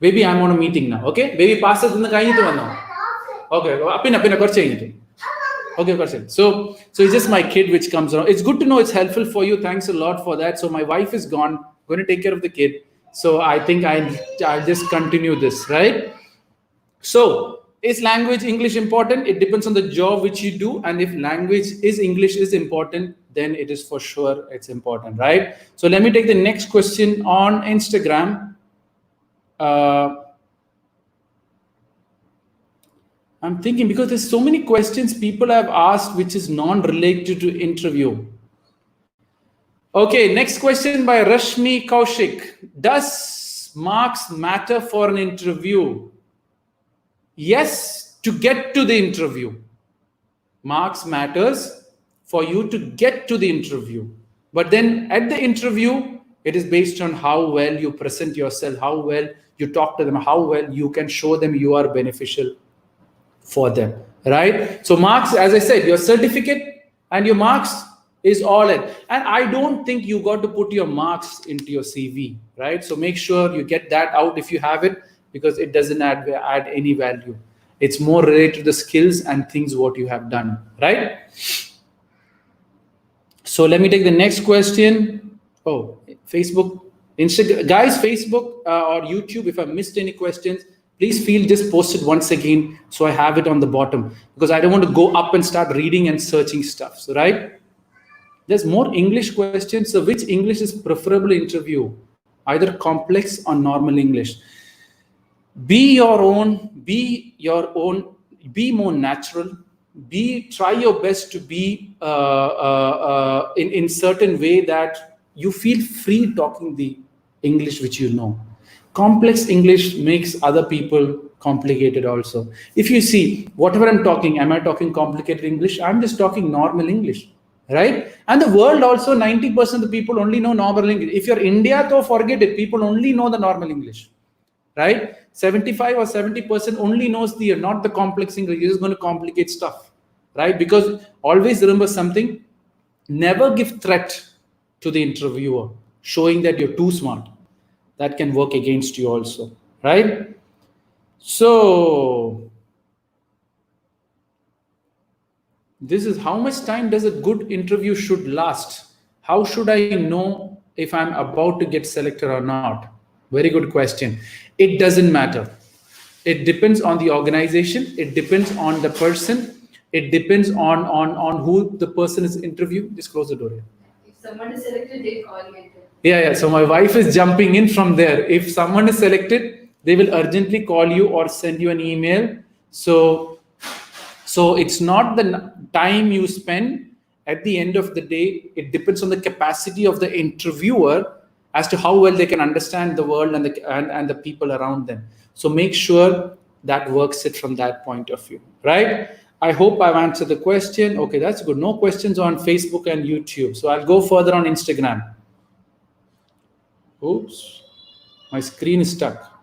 Baby, I'm on a meeting now. Okay? Baby, pass it in the now. Okay, okay, so it's just my kid which comes around. It's good to know, it's helpful for you. Thanks a lot for that. So my wife is gone, going to take care of the kid. So I think I'll just continue this, right? So is language English important? It depends on the job which you do. And if English is important, then it is for sure it's important, right? So let me take the next question on Instagram. I'm thinking because there's so many questions people have asked which is non-related to interview. Okay, next question by Rashmi Kaushik. Does marks matter for an interview? Yes, to get to the interview. Marks matters for you to get to the interview. But then at the interview, it is based on how well you present yourself, how well you talk to them, how well you can show them you are beneficial for them, right? So marks, as I said, your certificate and your marks is all in. And I don't think you got to put your marks into your CV, right? So make sure you get that out if you have it, because it doesn't add any value. It's more related to the skills and things what you have done, right? So let me take the next question. Oh, Facebook, Instagram, guys, Facebook or YouTube, if I missed any questions, please just post it once again so I have it on the bottom, because I don't want to go up and start reading and searching stuff, so right? There's more English questions. So which English is preferable interview? Either complex or normal English. Be your own, be more natural, try your best to be in certain way that you feel free talking the English which you know. Complex English makes other people complicated also. If you see, whatever I'm talking, am I talking complicated English? I'm just talking normal English, right? And the world also, 90% of the people only know normal English. If you're India, though, forget it. People only know the normal English, right? 75 or 70% only knows not the complex English. You're just going to complicate stuff, right? Because always remember something, never give threat to the interviewer, showing that you're too smart. That can work against you also, right? So this is how much time does a good interview should last? How should I know if I'm about to get selected or not? Very good question. It doesn't matter. It depends on the organization. It depends on the person. It depends on who the person is interviewing. Just close the door here. If someone is selected, they call you. Yeah. So my wife is jumping in from there. If someone is selected, they will urgently call you or send you an email. So it's not the time you spend, At the end of the day, it depends on the capacity of the interviewer as to how well they can understand the world and the people around them. So make sure that works it from that point of view, right? I hope I've answered the question. Okay, that's good. No questions on Facebook and YouTube. So I'll go further on Instagram. Oops, my screen is stuck.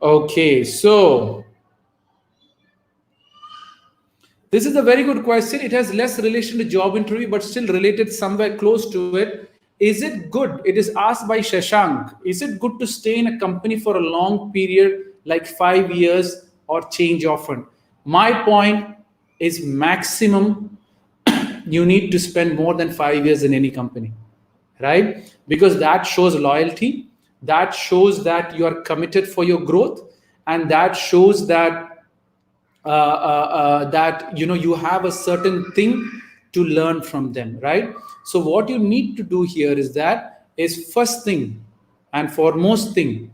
Okay, so this is a very good question. It has less relation to job interview, but still related somewhere close to it. Is it good? It is asked by Shashank. Is it good to stay in a company for a long period, like 5 years, or change often? My point is maximum you need to spend more than 5 years in any company, right? Because that shows loyalty, that shows that you are committed for your growth, and that shows that that you have a certain thing to learn from them, right? So what you need to do here is first thing and foremost thing,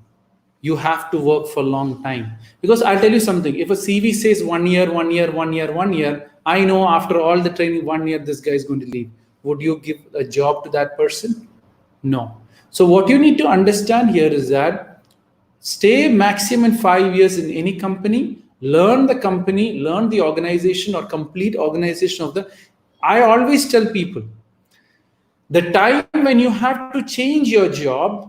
you have to work for a long time. Because I'll tell you something, if a CV says 1 year, 1 year, 1 year, 1 year, I know after all the training, 1 year this guy is going to leave. Would you give a job to that person? No. So what you need to understand here is that stay maximum 5 years in any company, learn the company, learn the organization or complete organization of the. I always tell people, the time when you have to change your job,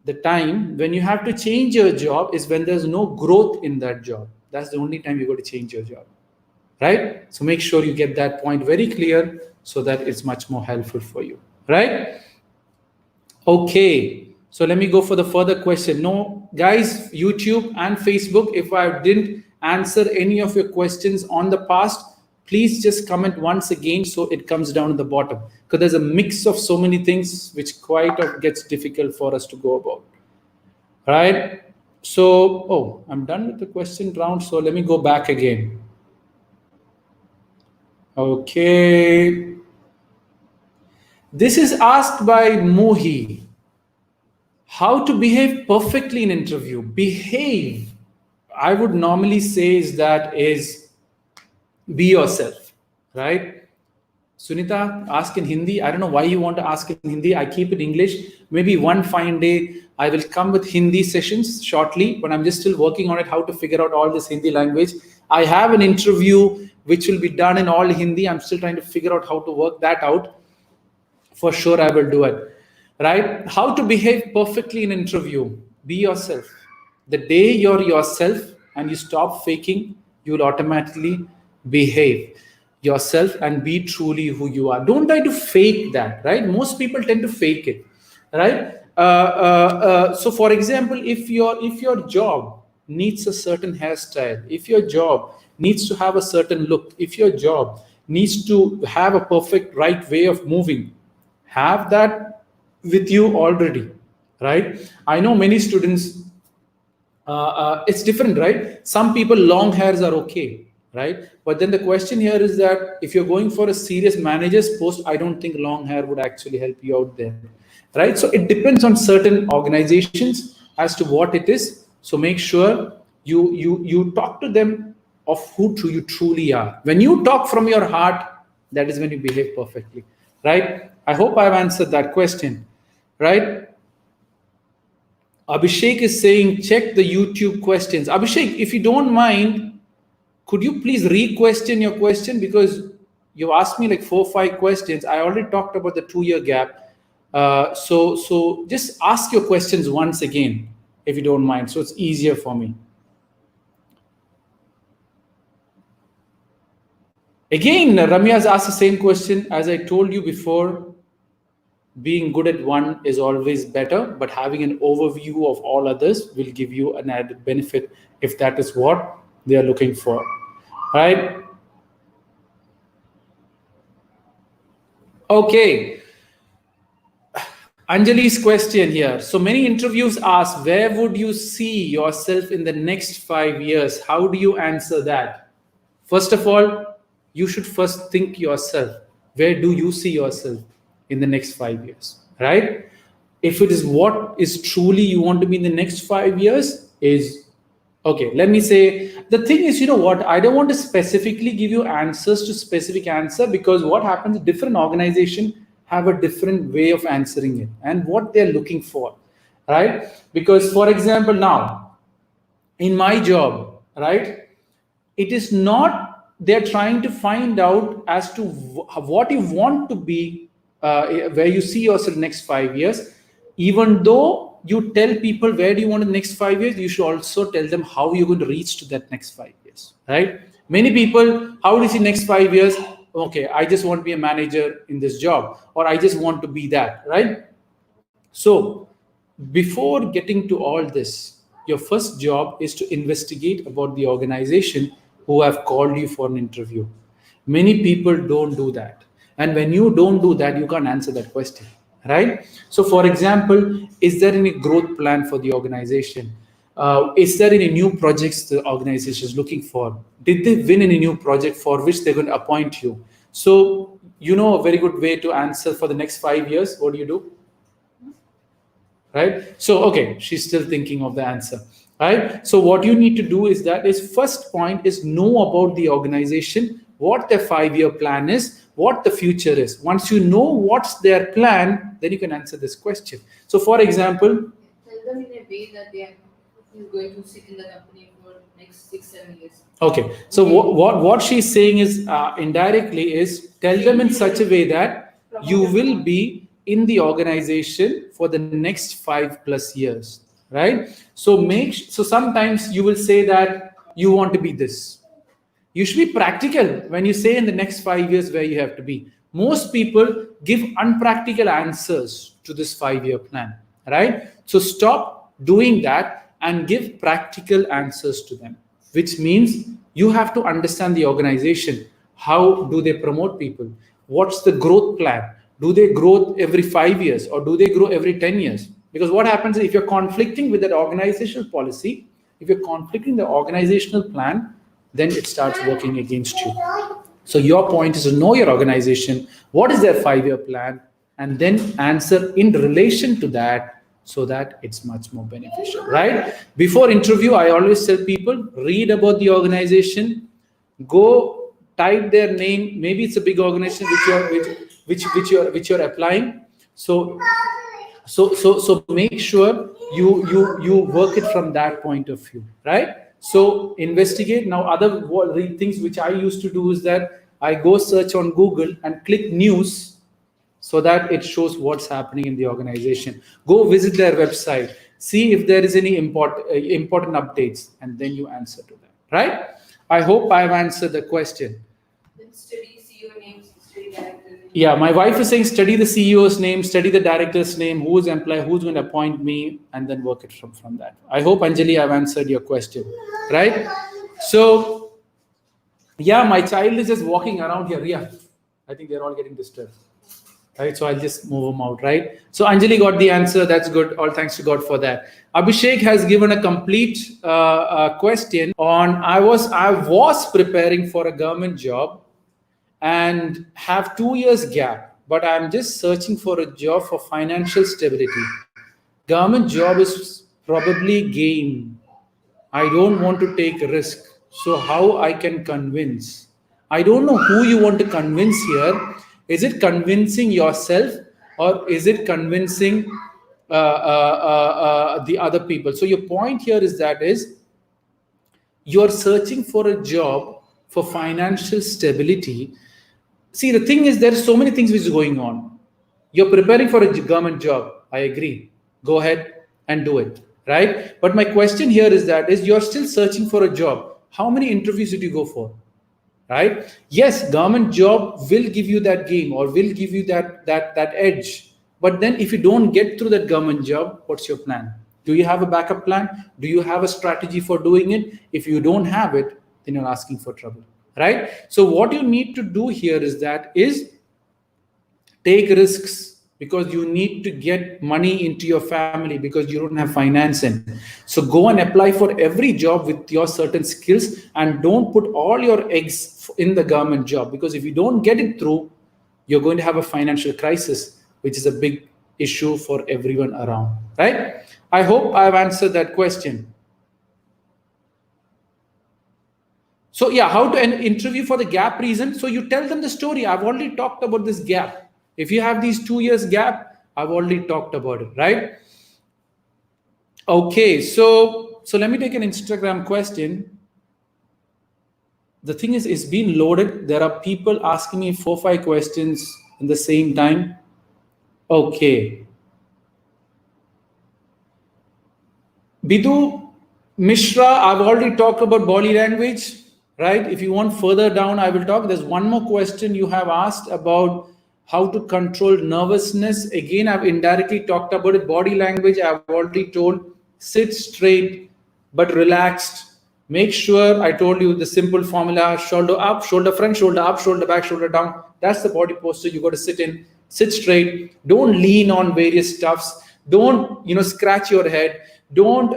the time when you have to change your job is when there's no growth in that job. That's the only time you got to change your job, right? So make sure you get that point very clear so that it's much more helpful for you, right? Okay, so let me go for the further question. No, guys, YouTube and Facebook, if I didn't answer any of your questions on the past, please just comment once again so it comes down at the bottom, because there's a mix of so many things which quite gets difficult for us to go about, right? So, I'm done with the question round, so let me go back again. Okay. This is asked by Mohi. How to behave perfectly in interview? Behave, I would normally say is be yourself, right? Sunita, ask in Hindi. I don't know why you want to ask in Hindi. I keep it English. Maybe one fine day I will come with Hindi sessions shortly, but I'm just still working on it, how to figure out all this Hindi language. I have an interview which will be done in all Hindi. I'm still trying to figure out how to work that out. For sure, I will do it. Right? How to behave perfectly in interview. Be yourself. The day you're yourself and you stop faking, you'll automatically behave yourself and be truly who you are. Don't try to fake that, right? Most people tend to fake it, right? So for example, if your job needs a certain hairstyle, if your job needs to have a certain look, if your job needs to have a perfect right way of moving, have that with you already, right? I know many students, it's different, right? Some people, long hairs are okay, right? But then the question here is that if you're going for a serious manager's post, I don't think long hair would actually help you out there, right? So it depends on certain organizations as to what it is. So make sure you talk to them of who you truly are. When you talk from your heart, that is when you behave perfectly, right? I hope I've answered that question, right? Abhishek is saying, check the YouTube questions. Abhishek, if you don't mind, could you please re-question your question? Because you asked me like 4 or 5 questions. I already talked about the 2-year gap. So just ask your questions once again, if you don't mind. So it's easier for me. Again, Ramya's asked the same question. As I told you before, being good at one is always better, but having an overview of all others will give you an added benefit if that is what they are looking for, right? Okay. Anjali's question here. So many interviews ask, where would you see yourself in the next 5 years? How do you answer that? First of all, you should first think yourself. Where do you see yourself in the next 5 years, right? If it is what is truly you want to be in the next 5 years, is Okay, let me say, the thing is, you know what, I don't want to specifically give you answers to specific answer, because what happens, different organization have a different way of answering it and what they're looking for, right? Because for example, now in my job, right, it is not, they're trying to find out as to what you want to be, where you see yourself next 5 years. Even though you tell people where do you want the next 5 years, you should also tell them how you're going to reach to that next 5 years, right? Many people, how do you see next 5 years? Okay, I just want to be a manager in this job, or I just want to be that, right? So before getting to all this, your first job is to investigate about the organization who have called you for an interview. Many people don't do that. And when you don't do that, you can't answer that question, right? So, for example, is there any growth plan for the organization? Is there any new projects the organization is looking for? Did they win any new project for which they're going to appoint you? So, you know, a very good way to answer for the next 5 years. What do? Right? So, okay, she's still thinking of the answer, right? So what you need to do is that is first point is know about the organization, what their 5 year plan is, what the future is. Once you know what's their plan, then you can answer this question. So for example, tell them in a way that they are going to sit in the company for next 6-7 years. Okay, so what she's saying is indirectly is tell them in such a way that you will be in the organization for the next 5+ years, right? So sometimes you will say that you want to be this. You should be practical when you say in the next 5 years where you have to be. Most people give unpractical answers to this 5 year plan, right? So stop doing that and give practical answers to them, which means you have to understand the organization. How do they promote people? What's the growth plan? Do they grow every 5 years or do they grow every 10 years? Because what happens is if you're conflicting with that organizational policy, if you're conflicting the organizational plan, then it starts working against you. So your point is to know your organization, what is their 5 year plan, and then answer in relation to that so that it's much more beneficial, right? Before interview, I always tell people, read about the organization, go type their name. Maybe it's a big organization which you're applying. So make sure you work it from that point of view, right? So investigate. Now other things which I used to do is that I go search on Google and click news so that it shows what's happening in the organization. Go visit their website, see if there is any important updates, and then you answer to them, right? I hope I've answered the question. Then study CEO names, study director names. Yeah, my wife is saying study the CEO's name, study the director's name, who's employee, who's going to appoint me, and then work it from that. I hope, Anjali, I've answered your question, right? So, yeah, my child is just walking around here. Yeah, I think they're all getting disturbed, right? So I'll just move them out, right? So Anjali got the answer. That's good. All thanks to God for that. Abhishek has given a complete question on I was preparing for a government job and have 2 years gap, but I'm just searching for a job for financial stability. Government job is probably game. I don't want to take a risk. So how I can convince? I don't know who you want to convince here. Is it convincing yourself or is it convincing the other people? So your point here is that is you're searching for a job for financial stability. See, the thing is, there are so many things which is going on. You're preparing for a government job. I agree. Go ahead and do it, right? But my question here is that is you're still searching for a job. How many interviews did you go for, right? Yes, government job will give you that game or will give you that edge. But then if you don't get through that government job, what's your plan? Do you have a backup plan? Do you have a strategy for doing it? If you don't have it, then you're asking for trouble, right? So what you need to do here is take risks, because you need to get money into your family because you don't have financing. So go and apply for every job with your certain skills and don't put all your eggs in the government job, because if you don't get it through, you're going to have a financial crisis, which is a big issue for everyone around, right? I hope I've answered that question. So yeah, how to interview for the gap reason. So you tell them the story. I've already talked about this gap. If you have these 2 years gap, I've already talked about it, right? Okay, so let me take an Instagram question. The thing is, it's been loaded. There are people asking me 4-5 questions in the same time. Okay. Bidu Mishra, I've already talked about body language, right? If you want further down, I will talk. There's one more question you have asked about how to control nervousness. Again, I've indirectly talked about it. Body language, I've already told. Sit straight but relaxed. Make sure I told you the simple formula: shoulder up, shoulder front, shoulder up, shoulder back, shoulder down. That's the body posture you got to sit in. Sit straight. Don't lean on various stuffs. Don't scratch your head. Don't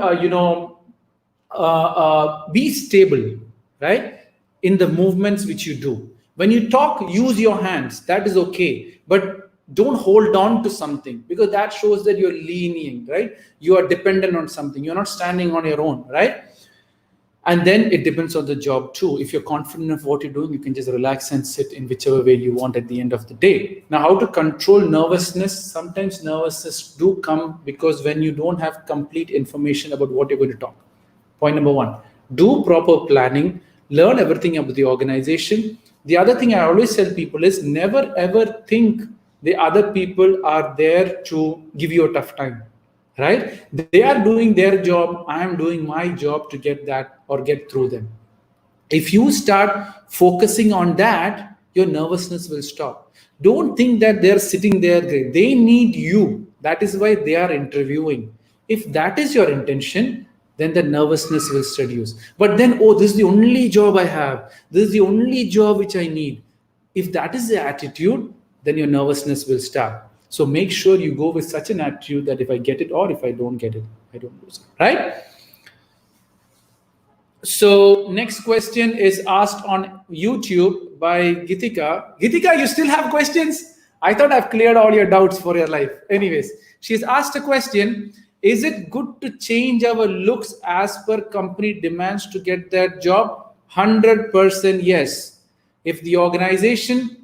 be stable, right, in the movements which you do. When you talk, use your hands. That is okay, but don't hold on to something, because that shows that you're leaning, right? You are dependent on something. You're not standing on your own, right? And then it depends on the job too. If you're confident of what you're doing, you can just relax and sit in whichever way you want at the end of the day. Now, how to control nervousness? Sometimes nervousness do come because when you don't have complete information about what you're going to talk. Point number 1, do proper planning, learn everything about the organization. The other thing I always tell people is never ever think the other people are there to give you a tough time. Right? They are doing their job. I am doing my job to get that or get through them. If you start focusing on that, your nervousness will stop. Don't think that they're sitting there. They need you. That is why they are interviewing. If that is your intention, then the nervousness will reduce. But then, oh, this is the only job I have. This is the only job which I need. If that is the attitude, then your nervousness will start. So make sure you go with such an attitude that if I get it or if I don't get it, I don't lose it, right? So next question is asked on YouTube by Gitika. Gitika, you still have questions? I thought I've cleared all your doubts for your life. Anyways, she's asked a question. Is it good to change our looks as per company demands to get that job? 100% yes. If the organization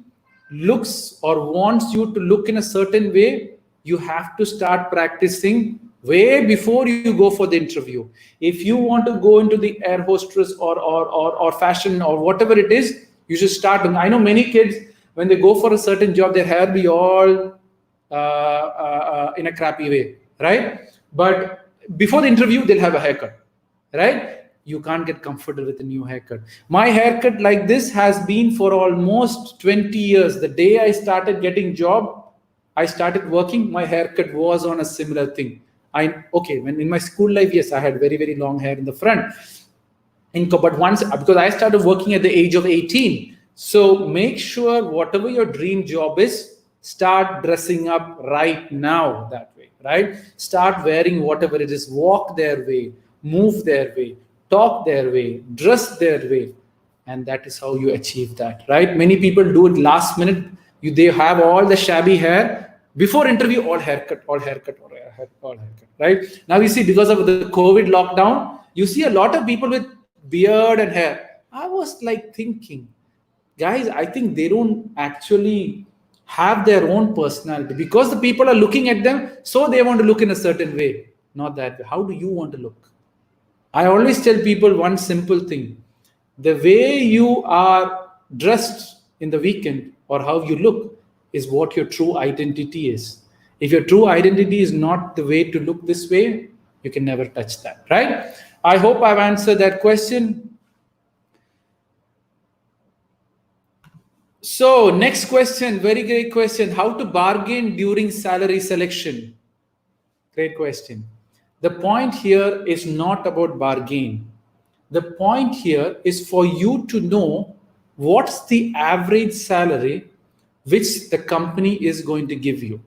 looks or wants you to look in a certain way, you have to start practicing way before you go for the interview. If you want to go into the air hostess or fashion or whatever it is, you should start. I know many kids, when they go for a certain job, their hair be all in a crappy way, right? But before the interview, they'll have a haircut, right? You can't get comfortable with a new haircut. My haircut like this has been for almost 20 years. The day I started getting job, I started working, my haircut was on a similar thing. When in my school life, yes, I had very, very long hair in the front. But once, because I started working at the age of 18. So make sure whatever your dream job is, start dressing up right now that way, right? Start wearing whatever it is, walk their way, move their way, talk their way, dress their way, and that is how you achieve that, right? Many people do it last minute. They have all the shabby hair before interview, all haircut, right? Now you see, because of the COVID lockdown, you see a lot of people with beard and hair. I was like thinking, guys, I think they don't actually have their own personality because the people are looking at them, so they want to look in a certain way, not that way. How do you want to look? I always tell people one simple thing. The way you are dressed in the weekend or how you look is what your true identity is. If your true identity is not the way to look this way, you can never touch that, right? I hope I've answered that question. So next question, very great question. How to bargain during salary selection? Great question. The point here is not about bargain. The point here is for you to know what's the average salary which the company is going to give you,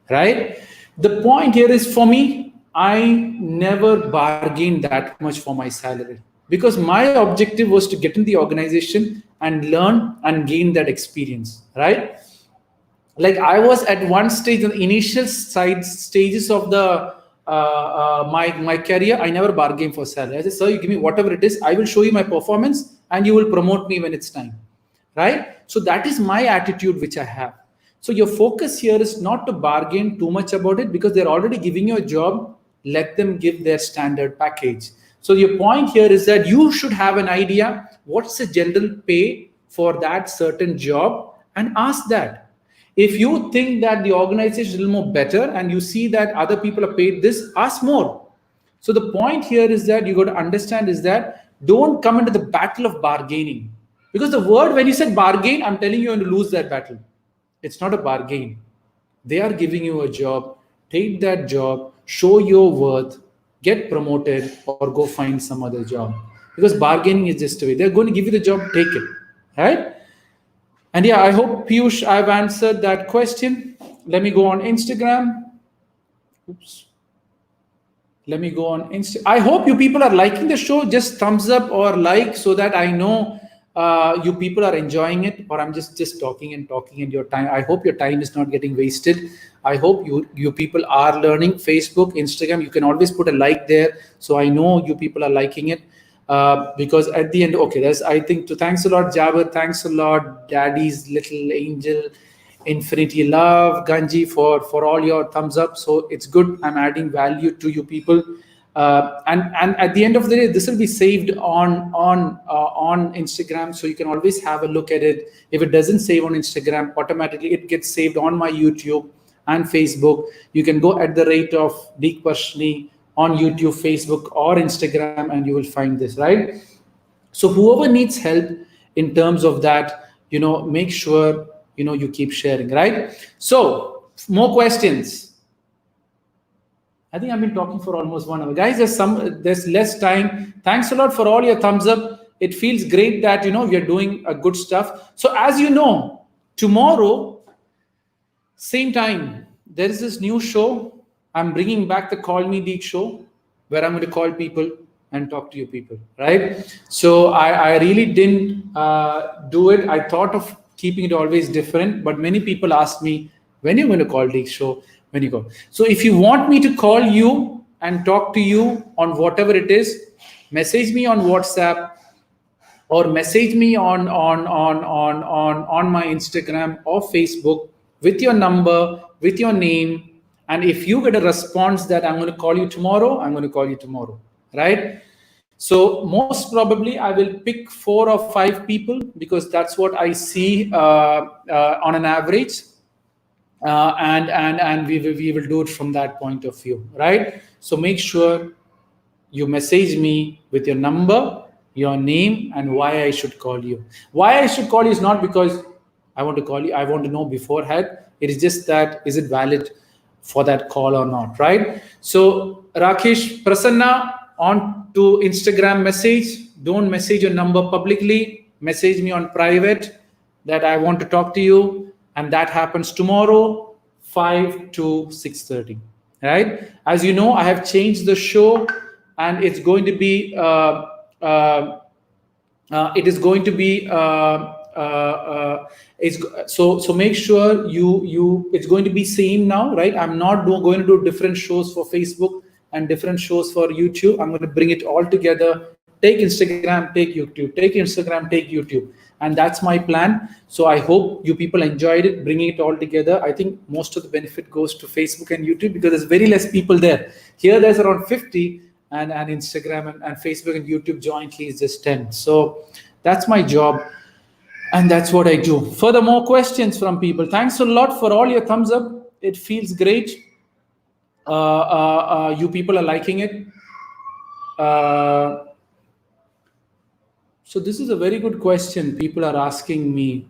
right? The point here is, for me, I never bargained that much for my salary because my objective was to get in the organization and learn and gain that experience, right? Like I was at one stage, in the initial stages of the my career, I never bargained for salary. I said, sir, you give me whatever it is, I will show you my performance and you will promote me when it's time, right? So that is my attitude which I have. So your focus here is not to bargain too much about it, because they're already giving you a job. Let them give their standard package. So your point here is that you should have an idea what's the general pay for that certain job, and ask that. If you think that the organization is a little more better and you see that other people are paid this, ask more. So the point here is that you got to understand is that don't come into the battle of bargaining. Because the word, when you said bargain, I'm telling you, you're going to lose that battle. It's not a bargain. They are giving you a job. Take that job, show your worth, get promoted, or go find some other job. Because bargaining is just a way. They're going to give you the job, take it. Right? And yeah, I hope, Piyush, I've answered that question. Let me go on Instagram. Oops. Let me go on Insta. I hope you people are liking the show. Just thumbs up or like, so that I know you people are enjoying it, or I'm just talking and your time. I hope your time is not getting wasted. I hope you people are learning. Facebook, Instagram, you can always put a like there, so I know you people are liking it. Because at the end, okay, there's, I think, thanks a lot, Jabir. Thanks a lot, Daddy's Little Angel, Infinity Love, Ganji, for all your thumbs up. So it's good. I'm adding value to you people. And at the end of the day, this will be saved on Instagram, so you can always have a look at it. If it doesn't save on Instagram, automatically it gets saved on my YouTube and Facebook. You can go at the rate of Deek Parassini on YouTube, Facebook, or Instagram, and you will find this, right? So whoever needs help in terms of that, make sure you keep sharing, right? So more questions. I think I've been talking for almost 1 hour. Guys, there's less time. Thanks a lot for all your thumbs up. It feels great that, we are doing a good stuff. So as you know, tomorrow, same time, there is this new show. I'm bringing back the Call Me Deek show, where I'm going to call people and talk to you people, right? So I really didn't do it. I thought of keeping it always different, but many people ask me, when are you going to call Deek show? When you go. So if you want me to call you and talk to you on whatever it is, message me on WhatsApp, or message me on my Instagram or Facebook with your number, with your name. And if you get a response that I'm going to call you tomorrow, I'm going to call you tomorrow, right? So most probably I will pick 4 or 5 people, because that's what I see on an average. And we will do it from that point of view, right? So make sure you message me with your number, your name, and why I should call you. Why I should call you is not because I want to call you. I want to know beforehand. It is just that, is it valid for that call or not, right? So Rakesh, Prasanna, on to Instagram message. Don't message your number publicly. Message me on private that I want to talk to you. And that happens tomorrow, 5 to 6:30, right? As you know, I have changed the show, and it's going to be, so make sure it's going to be same now, right? I'm not going to do different shows for Facebook and different shows for YouTube. I'm going to bring it all together. Take Instagram, take YouTube, take Instagram, take YouTube. And that's my plan. So I hope you people enjoyed it, bringing it all together. I think most of the benefit goes to Facebook and YouTube, because there's very less people there. Here there's around 50, and Instagram and Facebook and YouTube jointly is just 10. So that's my job, and that's what I do. Further, more questions from people. Thanks a lot for all your thumbs up. It feels great. You people are liking it. So this is a very good question. People are asking me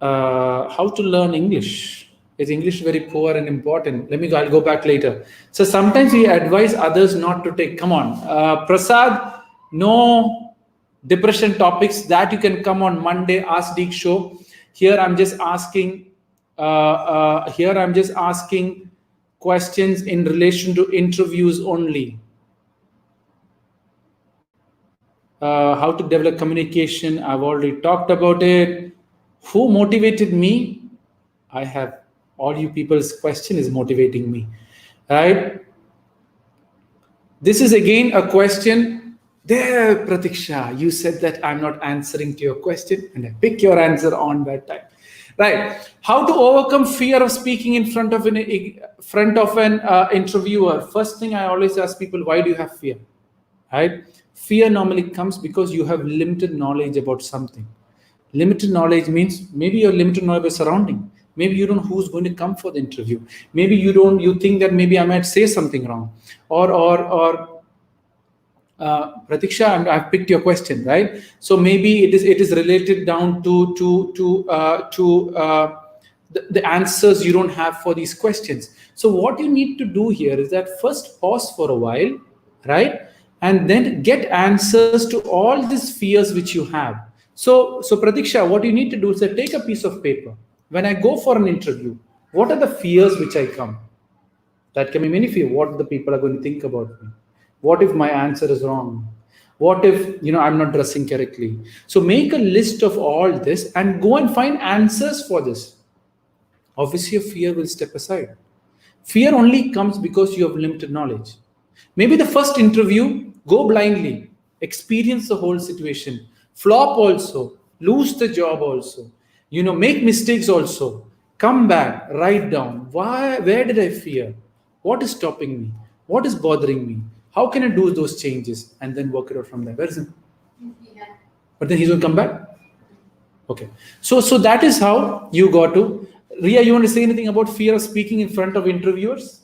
how to learn English. Is English very poor and important? I'll go back later. So sometimes we advise others not to take. Come on, Prasad, no depression topics. That you can come on Monday, Ask Deek show. Here I'm just asking. Questions in relation to interviews only. How to develop communication, I've already talked about it. Who motivated me? I have. All you people's question is motivating me, right? This is again a question There, Pratiksha, you said that I'm not answering to your question, and I pick your answer on that time. Right. How to overcome fear of speaking in front of an interviewer? First thing I always ask people, why do you have fear? Right? Fear normally comes because you have limited knowledge about something. Limited knowledge means maybe you're limited knowledge of surrounding. Maybe you don't know who's going to come for the interview. Maybe you think that maybe I might say something wrong, or Pratiksha, I've picked your question, right? So maybe it is related down to the answers you don't have for these questions. So what you need to do here is that first pause for a while, right, and then get answers to all these fears which you have. So Pratiksha, what you need to do is that take a piece of paper. When I go for an interview, what are the fears which I come? That can be many fear. What the people are going to think about me? What if my answer is wrong? What if I'm not dressing correctly? So make a list of all this and go and find answers for this. Obviously, your fear will step aside. Fear only comes because you have limited knowledge. Maybe the first interview, go blindly, experience the whole situation, flop also, lose the job also, make mistakes also, come back, write down, where did I fear? What is stopping me? What is bothering me? How can I do those changes? And then work it out from there. Where is it? Yeah. But then he's going to come back? Okay. So that is how you got to. Ria, you want to say anything about fear of speaking in front of interviewers?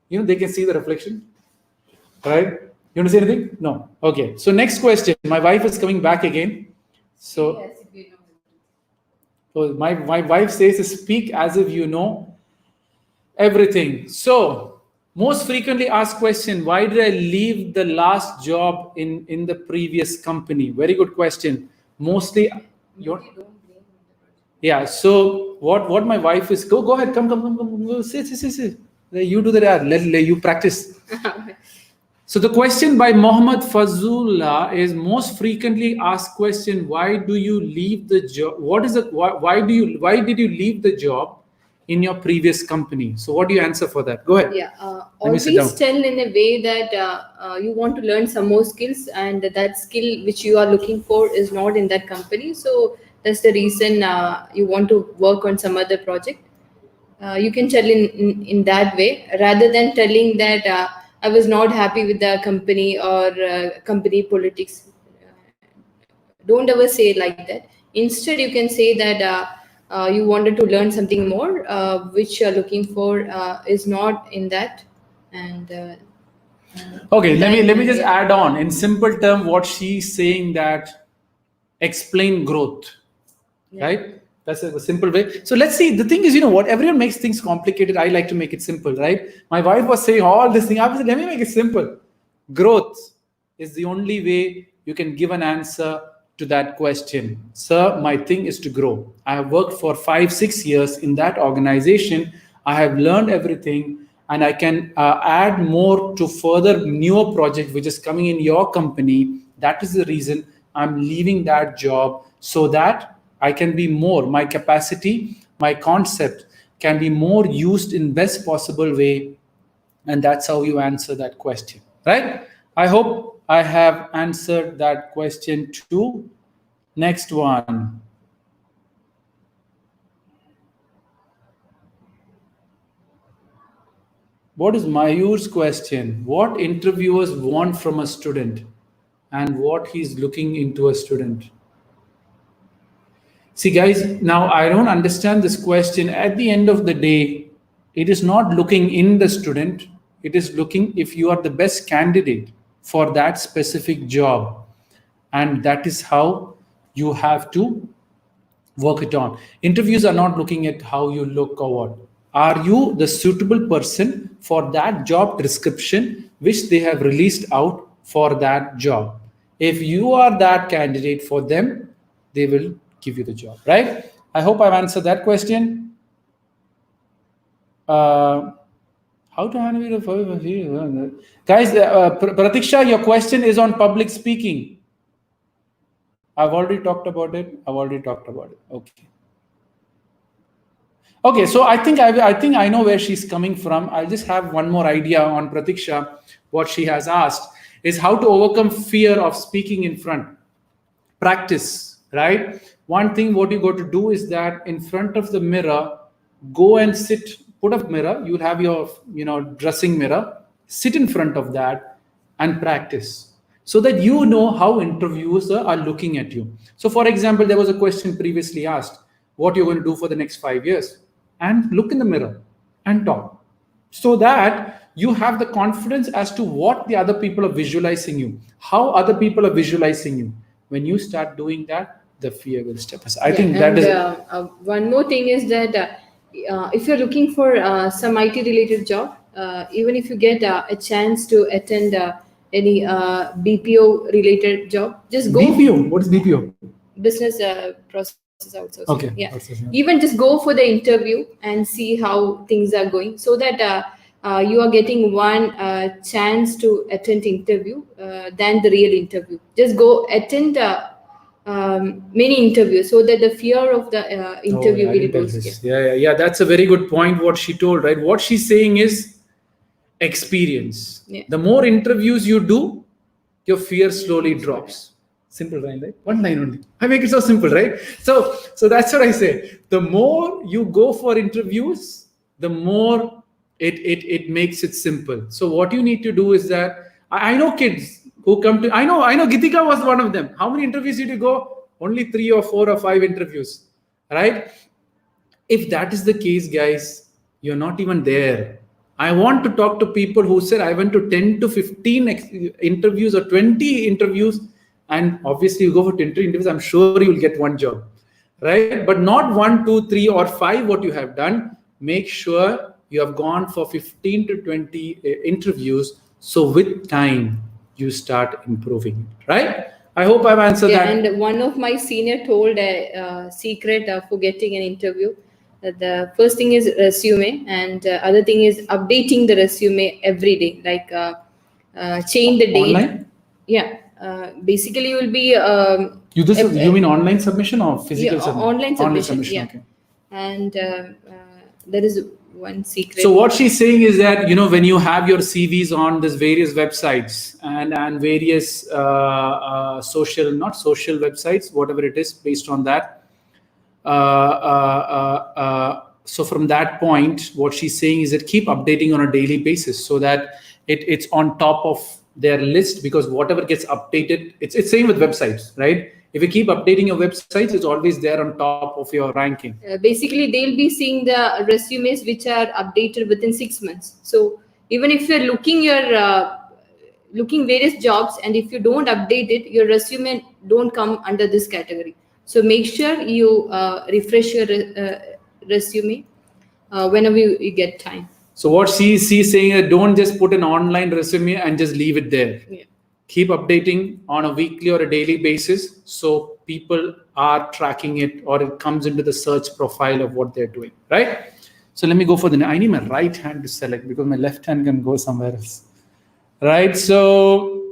They can see the reflection. Right? You want to say anything? No. Okay. So next question. My wife is coming back again. So my wife says, speak as if you know everything. So most frequently asked question, why did I leave the last job in the previous company? Very good question. Mostly yeah. So what my wife is, go ahead, come, say. You do that. Let you practice. So the question by Mohammed Fazullah is most frequently asked question: why do you leave the job? Why did you leave the job in your previous company? So what do you answer for that? Go ahead. Yeah, always tell in a way that you want to learn some more skills, and that skill which you are looking for is not in that company. So that's the reason you want to work on some other project. You can tell in that way rather than telling that I was not happy with the company or company politics. Don't ever say like that. Instead, you can say that you wanted to learn something more, which you're looking for is not in that. And okay, let me just add on in simple term what she's saying, that explain growth, right? That's a simple way. So let's see. The thing is, what everyone makes things complicated. I like to make it simple, right? My wife was saying all this thing. I was like, let me make it simple. Growth is the only way you can give an answer to that question. Sir, my thing is to grow. I have worked for 5-6 years in that organization. I have learned everything, and I can add more to further newer project which is coming in your company. That is the reason I'm leaving that job, so that I can be more, my capacity, my concept can be more used in best possible way. And that's how you answer that question, right? I hope I have answered that question too. Next one. What is Mayur's question? What interviewers want from a student and what he's looking into a student? See, guys, now I don't understand this question. At the end of the day, it is not looking in the student, it is looking if you are the best candidate for that specific job. And that is how you have to work it on. Interviews are not looking at how you look or what. Are you the suitable person for that job description which they have released out for that job? If you are that candidate for them, they will give you the job, right? I hope I've answered that question. How to handle it? Guys, Pratiksha, your question is on public speaking. I've already talked about it. Okay. Okay, so I think I know where she's coming from. I'll just have one more idea on Pratiksha, what she has asked. is how to overcome fear of speaking in front. Practice, right? One thing what you got to do is that in front of the mirror, go and sit, put a mirror, you'll have your dressing mirror, sit in front of that and practice, so that you know how interviewers are looking at you. So for example, there was a question previously asked, what you're going to do for the next 5 years, and look in the mirror and talk, so that you have the confidence as to what the other people are visualizing you, how other people are visualizing you. When you start doing that, the fear will step aside. I think that is one more thing is that if you're looking for some IT related job, even if you get a chance to attend any BPO related job, just go. BPO. What is BPO? Business process outsourcing. Okay. Yeah. Outsourcing. Even just go for the interview and see how things are going, so that you are getting one chance to attend interview than the real interview. Just go attend many interviews, so that the fear of the interview will go. Yeah. That's a very good point. What she told, right? What she's saying is experience. Yeah. The more interviews you do, your fear slowly drops. Simple, right? One line only. I make it so simple, right? So that's what I say. The more you go for interviews, the more it makes it simple. So what you need to do is that I know kids who come to, I know Gitika was one of them. How many interviews did you go? Only 3 or 4 or 5 interviews, right? If that is the case, guys, you're not even there. I want to talk to people who said I went to 10 to 15 interviews or 20 interviews, and obviously you go for 20 interviews, I'm sure you'll get one job, right? But not 1, 2, 3 or 5 what you have done. Make sure you have gone for 15 to 20 interviews, so with time you start improving, right? I hope I've answered that. And one of my senior told a secret for getting an interview. The first thing is resume, and other thing is updating the resume every day, like change the date. Online? Yeah. Basically, you will be. You mean online submission or physical submission? Online submission. Yeah. Okay. And there is one secret. So what she's saying is that, when you have your CVs on these various websites and various not social websites, whatever it is, based on that. So from that point, what she's saying is that keep updating on a daily basis, so that it's on top of their list, because whatever gets updated, it's same with websites, right? If you keep updating your websites, it's always there on top of your ranking. Basically, they'll be seeing the resumes which are updated within 6 months. So even if you're looking various jobs, and if you don't update it, your resume don't come under this category. So make sure you refresh your resume whenever you get time. So what she's saying is, don't just put an online resume and just leave it there. Yeah. Keep updating on a weekly or a daily basis, so people are tracking it, or it comes into the search profile of what they're doing, right? So let me go for I need my right hand to select, because my left hand can go somewhere else, right? So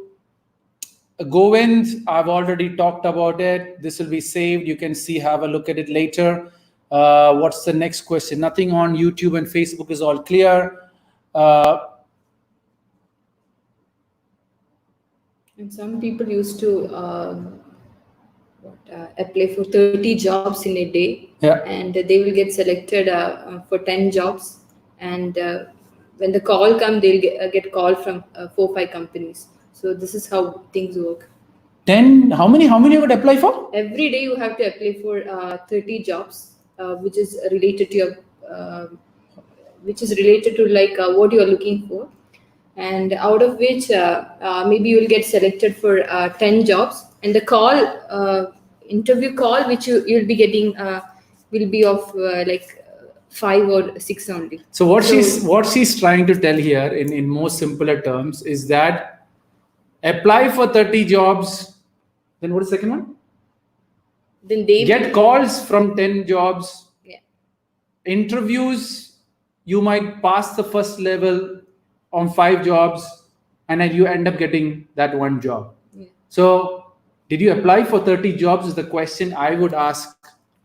Govind, I've already talked about it. This will be saved. You can have a look at it later. What's the next question? Nothing on YouTube and Facebook is all clear. And some people used to apply for 30 jobs in a day, and they will get selected for 10 jobs. And when the call comes, they'll get call from 4 or 5 companies. So this is how things work. 10? How many you would apply for? Every day you have to apply for 30 jobs, which is related to your, like what you are looking for. And out of which maybe you will get selected for 10 jobs, and the interview call which you'll be getting will be of like 5 or 6 only. So what she's trying to tell here in more simpler terms is that apply for 30 jobs, then what is the second one? Then they get calls from 10 jobs. Yeah. Interviews, you might pass the first level on 5 jobs, and then you end up getting that one job. Yeah. So did you apply for 30 jobs is the question I would ask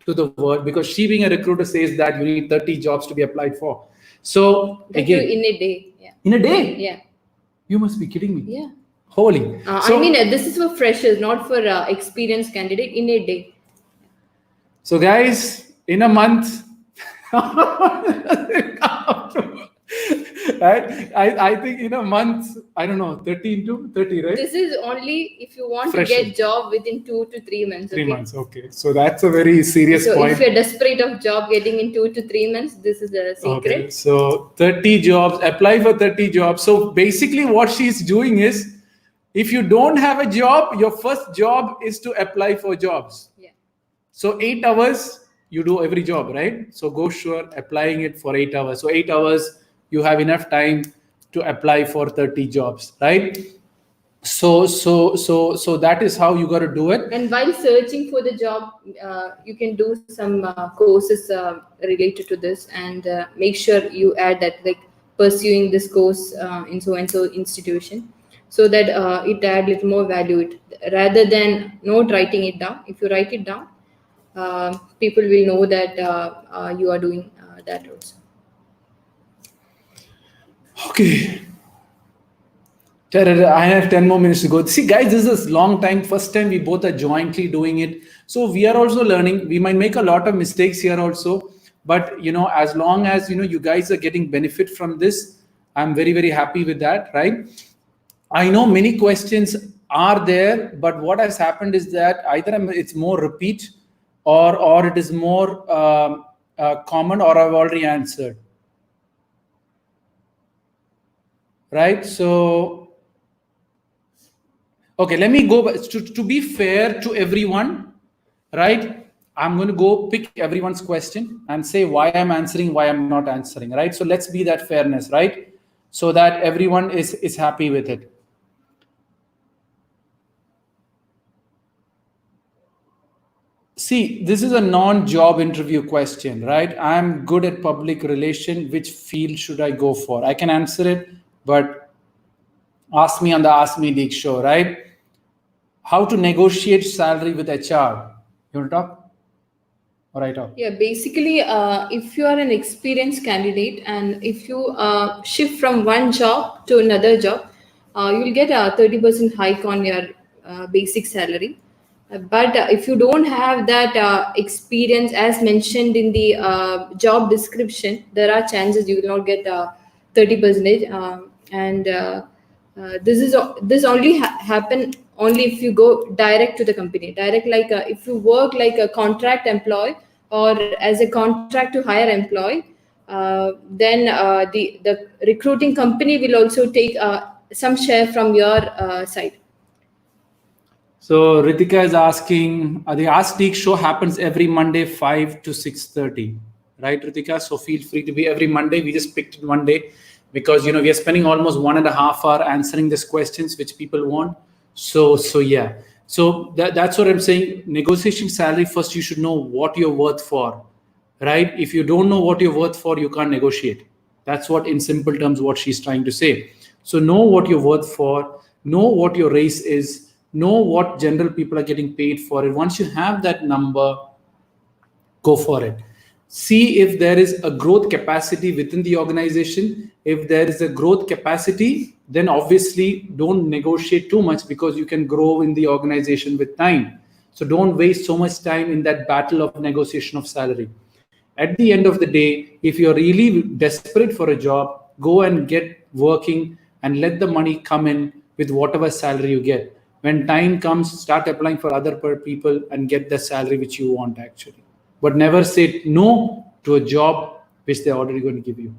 to the world, because she being a recruiter says that you need 30 jobs to be applied for. So again, in a day. Yeah. In a day? Yeah. You must be kidding me. Yeah. Holy. I mean, this is for freshers, not for experienced candidate in a day. So guys, in a month, right? I think in a month, I don't know, 30 into 30, right? This is only if you want Fresher. to get job within 2 to 3 months. 3 months, okay. So that's a very serious So point. if you're desperate of job getting in 2 to 3 months, this is a secret. Okay, so 30 jobs, apply for 30 jobs. So basically what she's doing is, if you don't have a job, your first job is to apply for jobs. Yeah. So 8 hours, you do every job, right? So go sure applying it for 8 hours. So 8 hours, you have enough time to apply for 30 jobs, right? So that is how you got to do it. And while searching for the job, you can do some courses related to this, and make sure you add that, like pursuing this course in so and so institution, so that it add little more value rather than not writing it down. If you write it down, people will know that you are doing that also. Okay. I have 10 more minutes to go. See, guys, this is a long time. First time we both are jointly doing it. So we are also learning. We might make a lot of mistakes here also. But, as long as, you guys are getting benefit from this, I'm very, very happy with that, right? I know many questions are there, but what has happened is that either it's more repeat or it is more common, or I've already answered. Right? So, okay, let me go to be fair to everyone, right? I'm going to go pick everyone's question and say why I'm answering, why I'm not answering, right? So let's be that fairness, right? So that everyone is happy with it. See, this is a non-job interview question, right? I'm good at public relation. Which field should I go for? I can answer it, but ask me on the Ask Me Deek show, right? How to negotiate salary with HR. You want to talk? Or I talk? Yeah, basically, if you are an experienced candidate and if you shift from one job to another job, you'll get a 30% hike on your basic salary. But if you don't have that experience as mentioned in the job description, there are chances you will not get 30%. And this only happen only if you go direct to the company. Direct, like if you work like a contract employee or as a contract to hire employee, then the recruiting company will also take some share from your side. So Ritika is asking, the Ask Deek show happens every Monday 5 to 6:30, right, Ritika? So feel free to be every Monday. We just picked it one day because we are spending almost 1.5 hours answering these questions which people want. So yeah. So that's what I'm saying. Negotiation salary, first you should know what you're worth for, right? If you don't know what you're worth for, you can't negotiate. That's what, in simple terms, what she's trying to say. So know what you're worth for, know what your race is, know what general people are getting paid for it. Once you have that number, go for it. See if there is a growth capacity within the organization. If there is a growth capacity, then obviously don't negotiate too much because you can grow in the organization with time. So don't waste so much time in that battle of negotiation of salary. At the end of the day, if you're really desperate for a job, go and get working and let the money come in with whatever salary you get. When time comes, start applying for other people and get the salary which you want actually. But never say no to a job which they're already going to give you.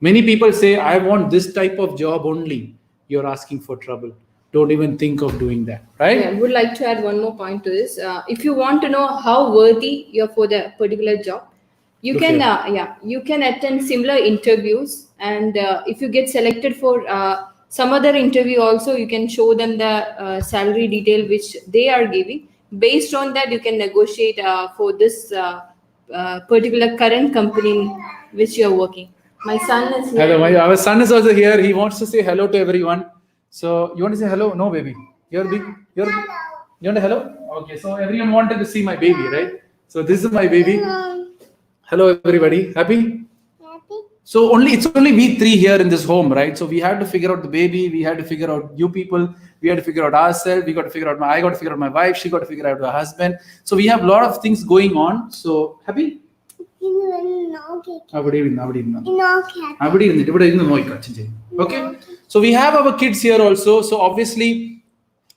Many people say, I want this type of job only. You're asking for trouble. Don't even think of doing that, right? Yeah, I would like to add one more point to this. If you want to know how worthy you're for the particular job, you can attend similar interviews, and if you get selected for some other interview also, you can show them the salary detail which they are giving. Based on that, you can negotiate for this particular current company which you are working. My son is here. Hello, our son is also here. He wants to say hello to everyone. So you want to say hello? No, baby. You want to hello? Okay. So everyone wanted to see my baby, right? So this is my baby. Hello, everybody. Happy? So it's only we three here in this home, right? So we had to figure out the baby, we had to figure out you people, we had to figure out ourselves, we got to figure out I got to figure out my wife, she got to figure out her husband. So we have a lot of things going on. So happy? Okay. So we have our kids here also. So obviously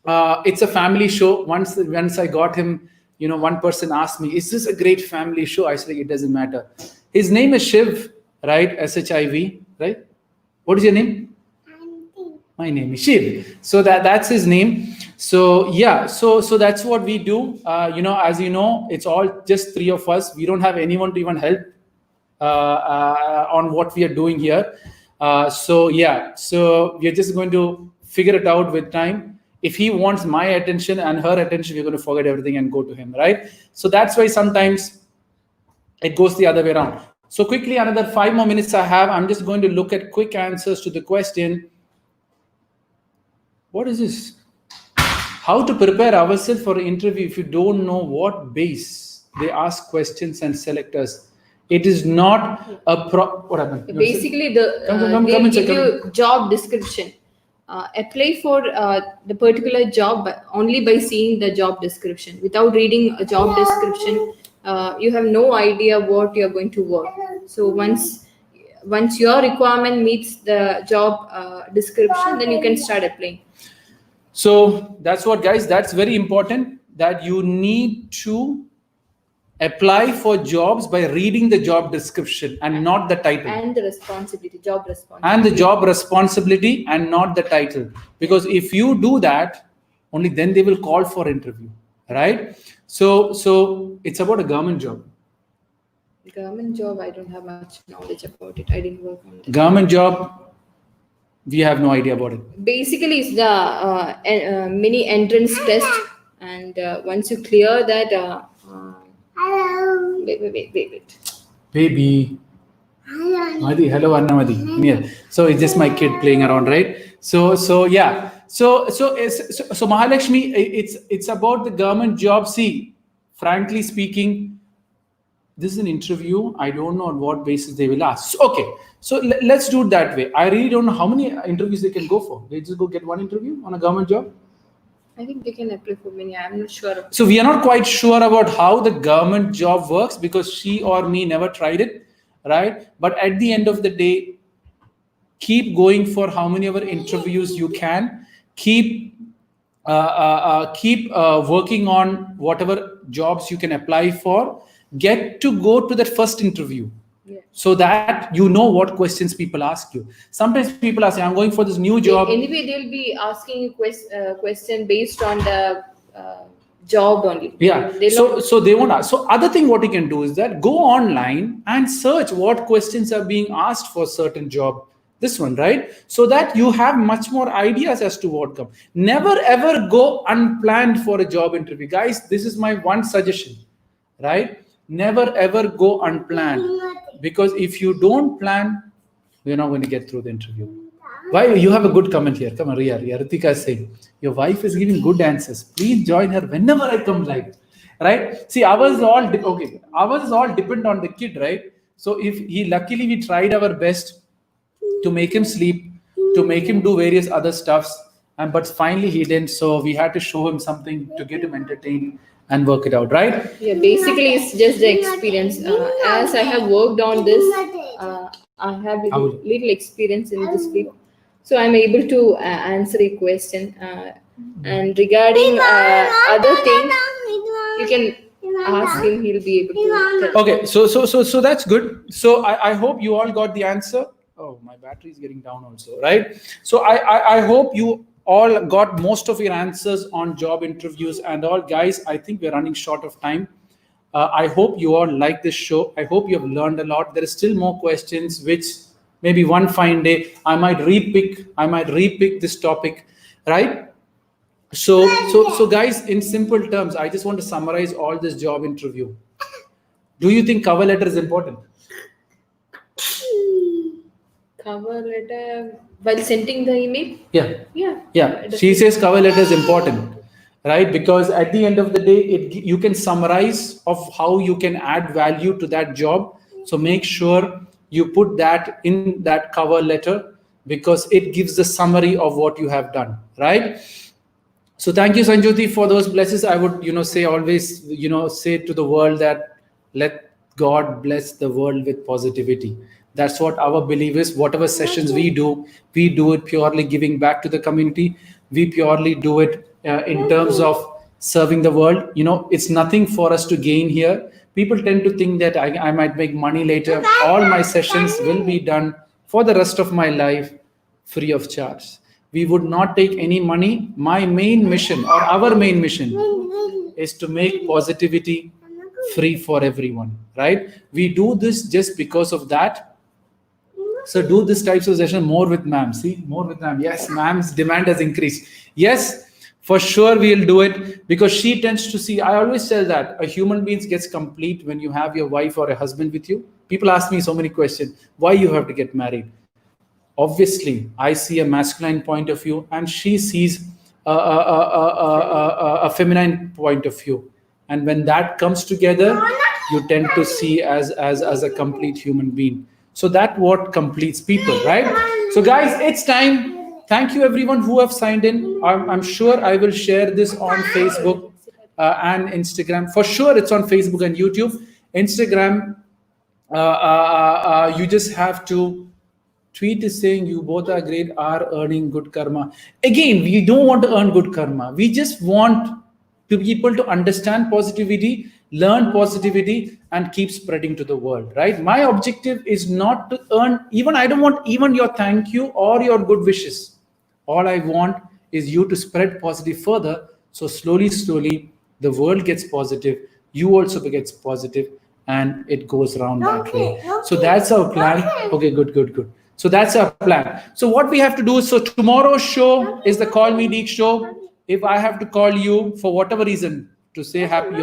it's a family show. Once I got him, one person asked me, is this a great family show? I said, it doesn't matter. His name is Shiv, right? SHIV, right? What is your name? My name is Shiv. So that's his name. So yeah, so that's what we do. As you know, it's all just three of us. We don't have anyone to even help on what we are doing here. So we're just going to figure it out with time. If he wants my attention and her attention, we're going to forget everything and go to him, right? So that's why sometimes it goes the other way around. So quickly, another 5 more minutes I have. I'm just going to look at quick answers to the question. What is this? How to prepare ourselves for an interview if you don't know what base they ask questions and select us. It is not a what happened? Basically, they give you job description. Apply for the particular job only by seeing the job description. Without reading a job description, you have no idea what you are going to work. So once your requirement meets the job description, then you can start applying. So that's what, guys, that's very important, that you need to apply for jobs by reading the job description and not the title. And the job responsibility. And the job responsibility and not the title. Because if you do that, only then they will call for interview, right? So it's about a government job. Government job, I don't have much knowledge about it. I didn't work on it. Government job, we have no idea about it. Basically, it's the mini entrance test, and once you clear that, wait. Baby. Madhi, hello, Anna Madhi. Yeah. So it's just my kid playing around, right? So yeah. So Mahalakshmi, it's about the government job. See, frankly speaking, this is an interview. I don't know on what basis they will ask. Okay, so let's do it that way. I really don't know how many interviews they can go for. They just go get one interview on a government job? I think they can apply for many. I'm not sure. So we are not quite sure about how the government job works because she or me never tried it, right? But at the end of the day, keep going for how many other interviews you can. Keep working on whatever jobs you can apply for. Get to go to that first interview, so that you know what questions people ask you. Sometimes people are saying, I'm going for this new job. Anyway, they'll be asking you question based on the job only. Yeah. So they won't ask. So other thing what you can do is that go online and search what questions are being asked for certain job. This one, right? So that you have much more ideas as to what comes. Never ever go unplanned for a job interview. Guys, this is my one suggestion, right? Never ever go unplanned, because if you don't plan, you're not going to get through the interview. Why? You have a good comment here. Come on, Riya. Ritika is saying, your wife is giving good answers. Please join her whenever I come live. Right? See, ours is all depend on the kid, right? So if luckily we tried our best to make him sleep, to make him do various other stuffs, but finally he didn't. So we had to show him something to get him entertained and work it out, right? Yeah, basically it's just the experience. As I have worked on this, I have little experience in this field, so I'm able to answer a question. And regarding other things, you can ask him; he'll be able to tell. Okay, so that's good. So I hope you all got the answer. Oh, my battery is getting down also, right? So I hope you all got most of your answers on job interviews and all. Guys, I think we're running short of time. I hope you all like this show. I hope you have learned a lot. There is still more questions, which maybe one fine day I might repick this topic, right? So guys, in simple terms, I just want to summarize all this job interview. Do you think cover letter is important? Cover letter while sending the email? Yeah. She says cover letter is important, right? Because at the end of the day, you can summarize of how you can add value to that job. So make sure you put that in that cover letter, because it gives the summary of what you have done, right? So thank you, Sanjoti, for those blessings. I would, say always, say to the world that let God bless the world with positivity. That's what our belief is. Whatever sessions we do it purely giving back to the community. We purely do it in terms of serving the world. It's nothing for us to gain here. People tend to think that I might make money later. All my sessions will be done for the rest of my life free of charge. We would not take any money. My main mission, or our main mission, is to make positivity free for everyone, right? We do this just because of that. So do this types of session more with ma'am. See, more with ma'am. Yes, ma'am's demand has increased. Yes, for sure we'll do it, because she tends to see, I always tell that a human being gets complete when you have your wife or a husband with you. People ask me so many questions. Why you have to get married? Obviously, I see a masculine point of view, and she sees a feminine point of view. And when that comes together, you tend to see as a complete human being. So that what completes people, right? So guys, it's time. Thank you everyone who have signed in. I'm sure I will share this on Facebook and Instagram. For sure, it's on Facebook and YouTube. Instagram, you just have to tweet is saying you both are great, are earning good karma. Again, we don't want to earn good karma. We just want people to understand positivity, learn positivity, and keep spreading to the world, right? My objective is not to earn, I don't want even your thank you or your good wishes. All I want is you to spread positive further. So slowly, the world gets positive. You also gets positive, and it goes around that way. So that's our plan. Okay, good. So that's our plan. So what we have to do, so tomorrow's show is the Call Me Deek show. If I have to call you for whatever reason to say happy,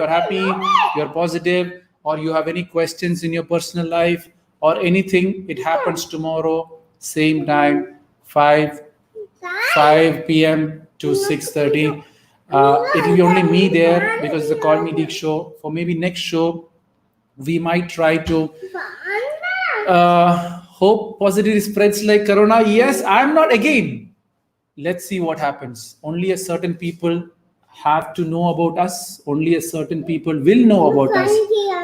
you're positive, or you have any questions in your personal life or anything, it happens tomorrow, same time, 5 p.m. to 6:30. It will be only me there, because it's the Call Me Deek show. For maybe next show, we might try to hope positivity spreads like corona. Yes, I'm not again. Let's see what happens. Only a certain people have to know about us. Only a certain people will know about us.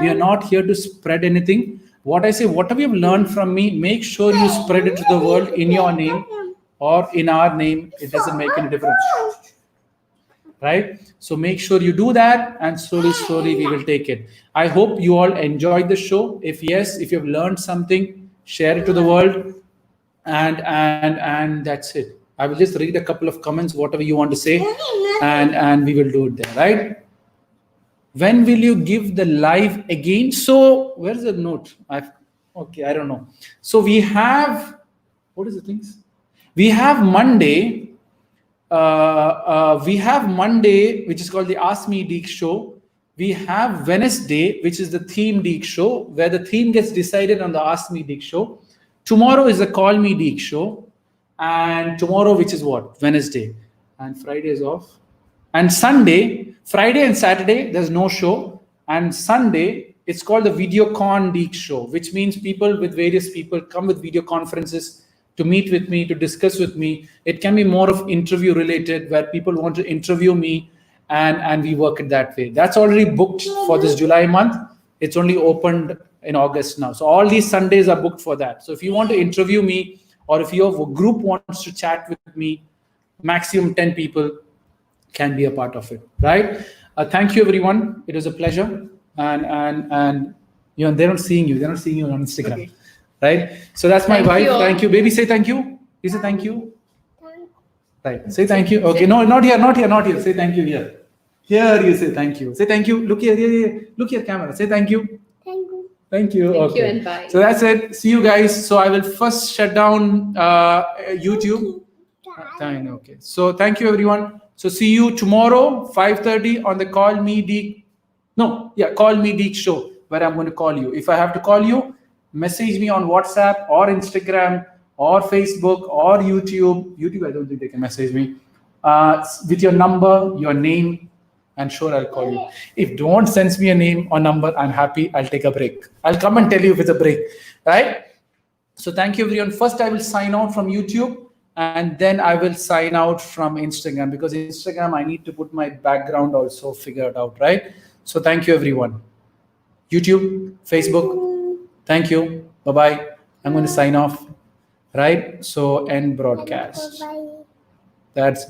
We are not here to spread anything. What I say, whatever you've learned from me, make sure you spread it to the world in your name or in our name. It doesn't make any difference, right? So make sure you do that, and slowly we will take it. I hope you all enjoyed the show. If yes, if you've learned something, share it to the world, and that's it. I will just read a couple of comments, whatever you want to say, and we will do it there, right? When will you give the live again? So where is the note? I don't know. So we have, what is the things? We have Monday. We have Monday, which is called the Ask Me Deek show. We have Wednesday, which is the theme Deek show, where the theme gets decided on the Ask Me Deek show. Tomorrow is the Call Me Deek show. And tomorrow, which is what? Wednesday. And Friday is off. And Sunday, Friday and Saturday, there's no show. And Sunday, it's called the VideoCon Deek show, which means various people come with video conferences to meet with me, to discuss with me. It can be more of interview related, where people want to interview me, and we work it that way. That's already booked for this July month. It's only opened in August now. So all these Sundays are booked for that. So if you want to interview me, or if your group wants to chat with me, maximum 10 people can be a part of it, right? Thank you, everyone. It was a pleasure. And they're not seeing you. They're not seeing you on Instagram, okay, right? So that's my wife. Thank you. Baby, say thank you. You say thank you. Right. Say thank you. Okay. No, not here. Say thank you here. Here you say thank you. Say thank you. Look here. Look here, camera. Say thank you. Thank you. Thank you and bye. So that's it. See you guys. So I will first shut down YouTube. Okay. So thank you, everyone. So see you tomorrow, 5:30 on the Call Me Deek show, where I'm going to call you. If I have to call you, message me on WhatsApp or Instagram or Facebook or YouTube. YouTube, I don't think they can message me. With your number, your name, and sure, I'll call you. If don't send me a name or number, I'm happy. I'll take a break. I'll come and tell you if it's a break, right? So thank you everyone. First I will sign out from YouTube, and then I will sign out from Instagram, because Instagram I need to put my background also figured out, right? So thank you everyone. YouTube, Facebook, thank you. Bye-bye. I'm going to sign off, right? So end broadcast. That's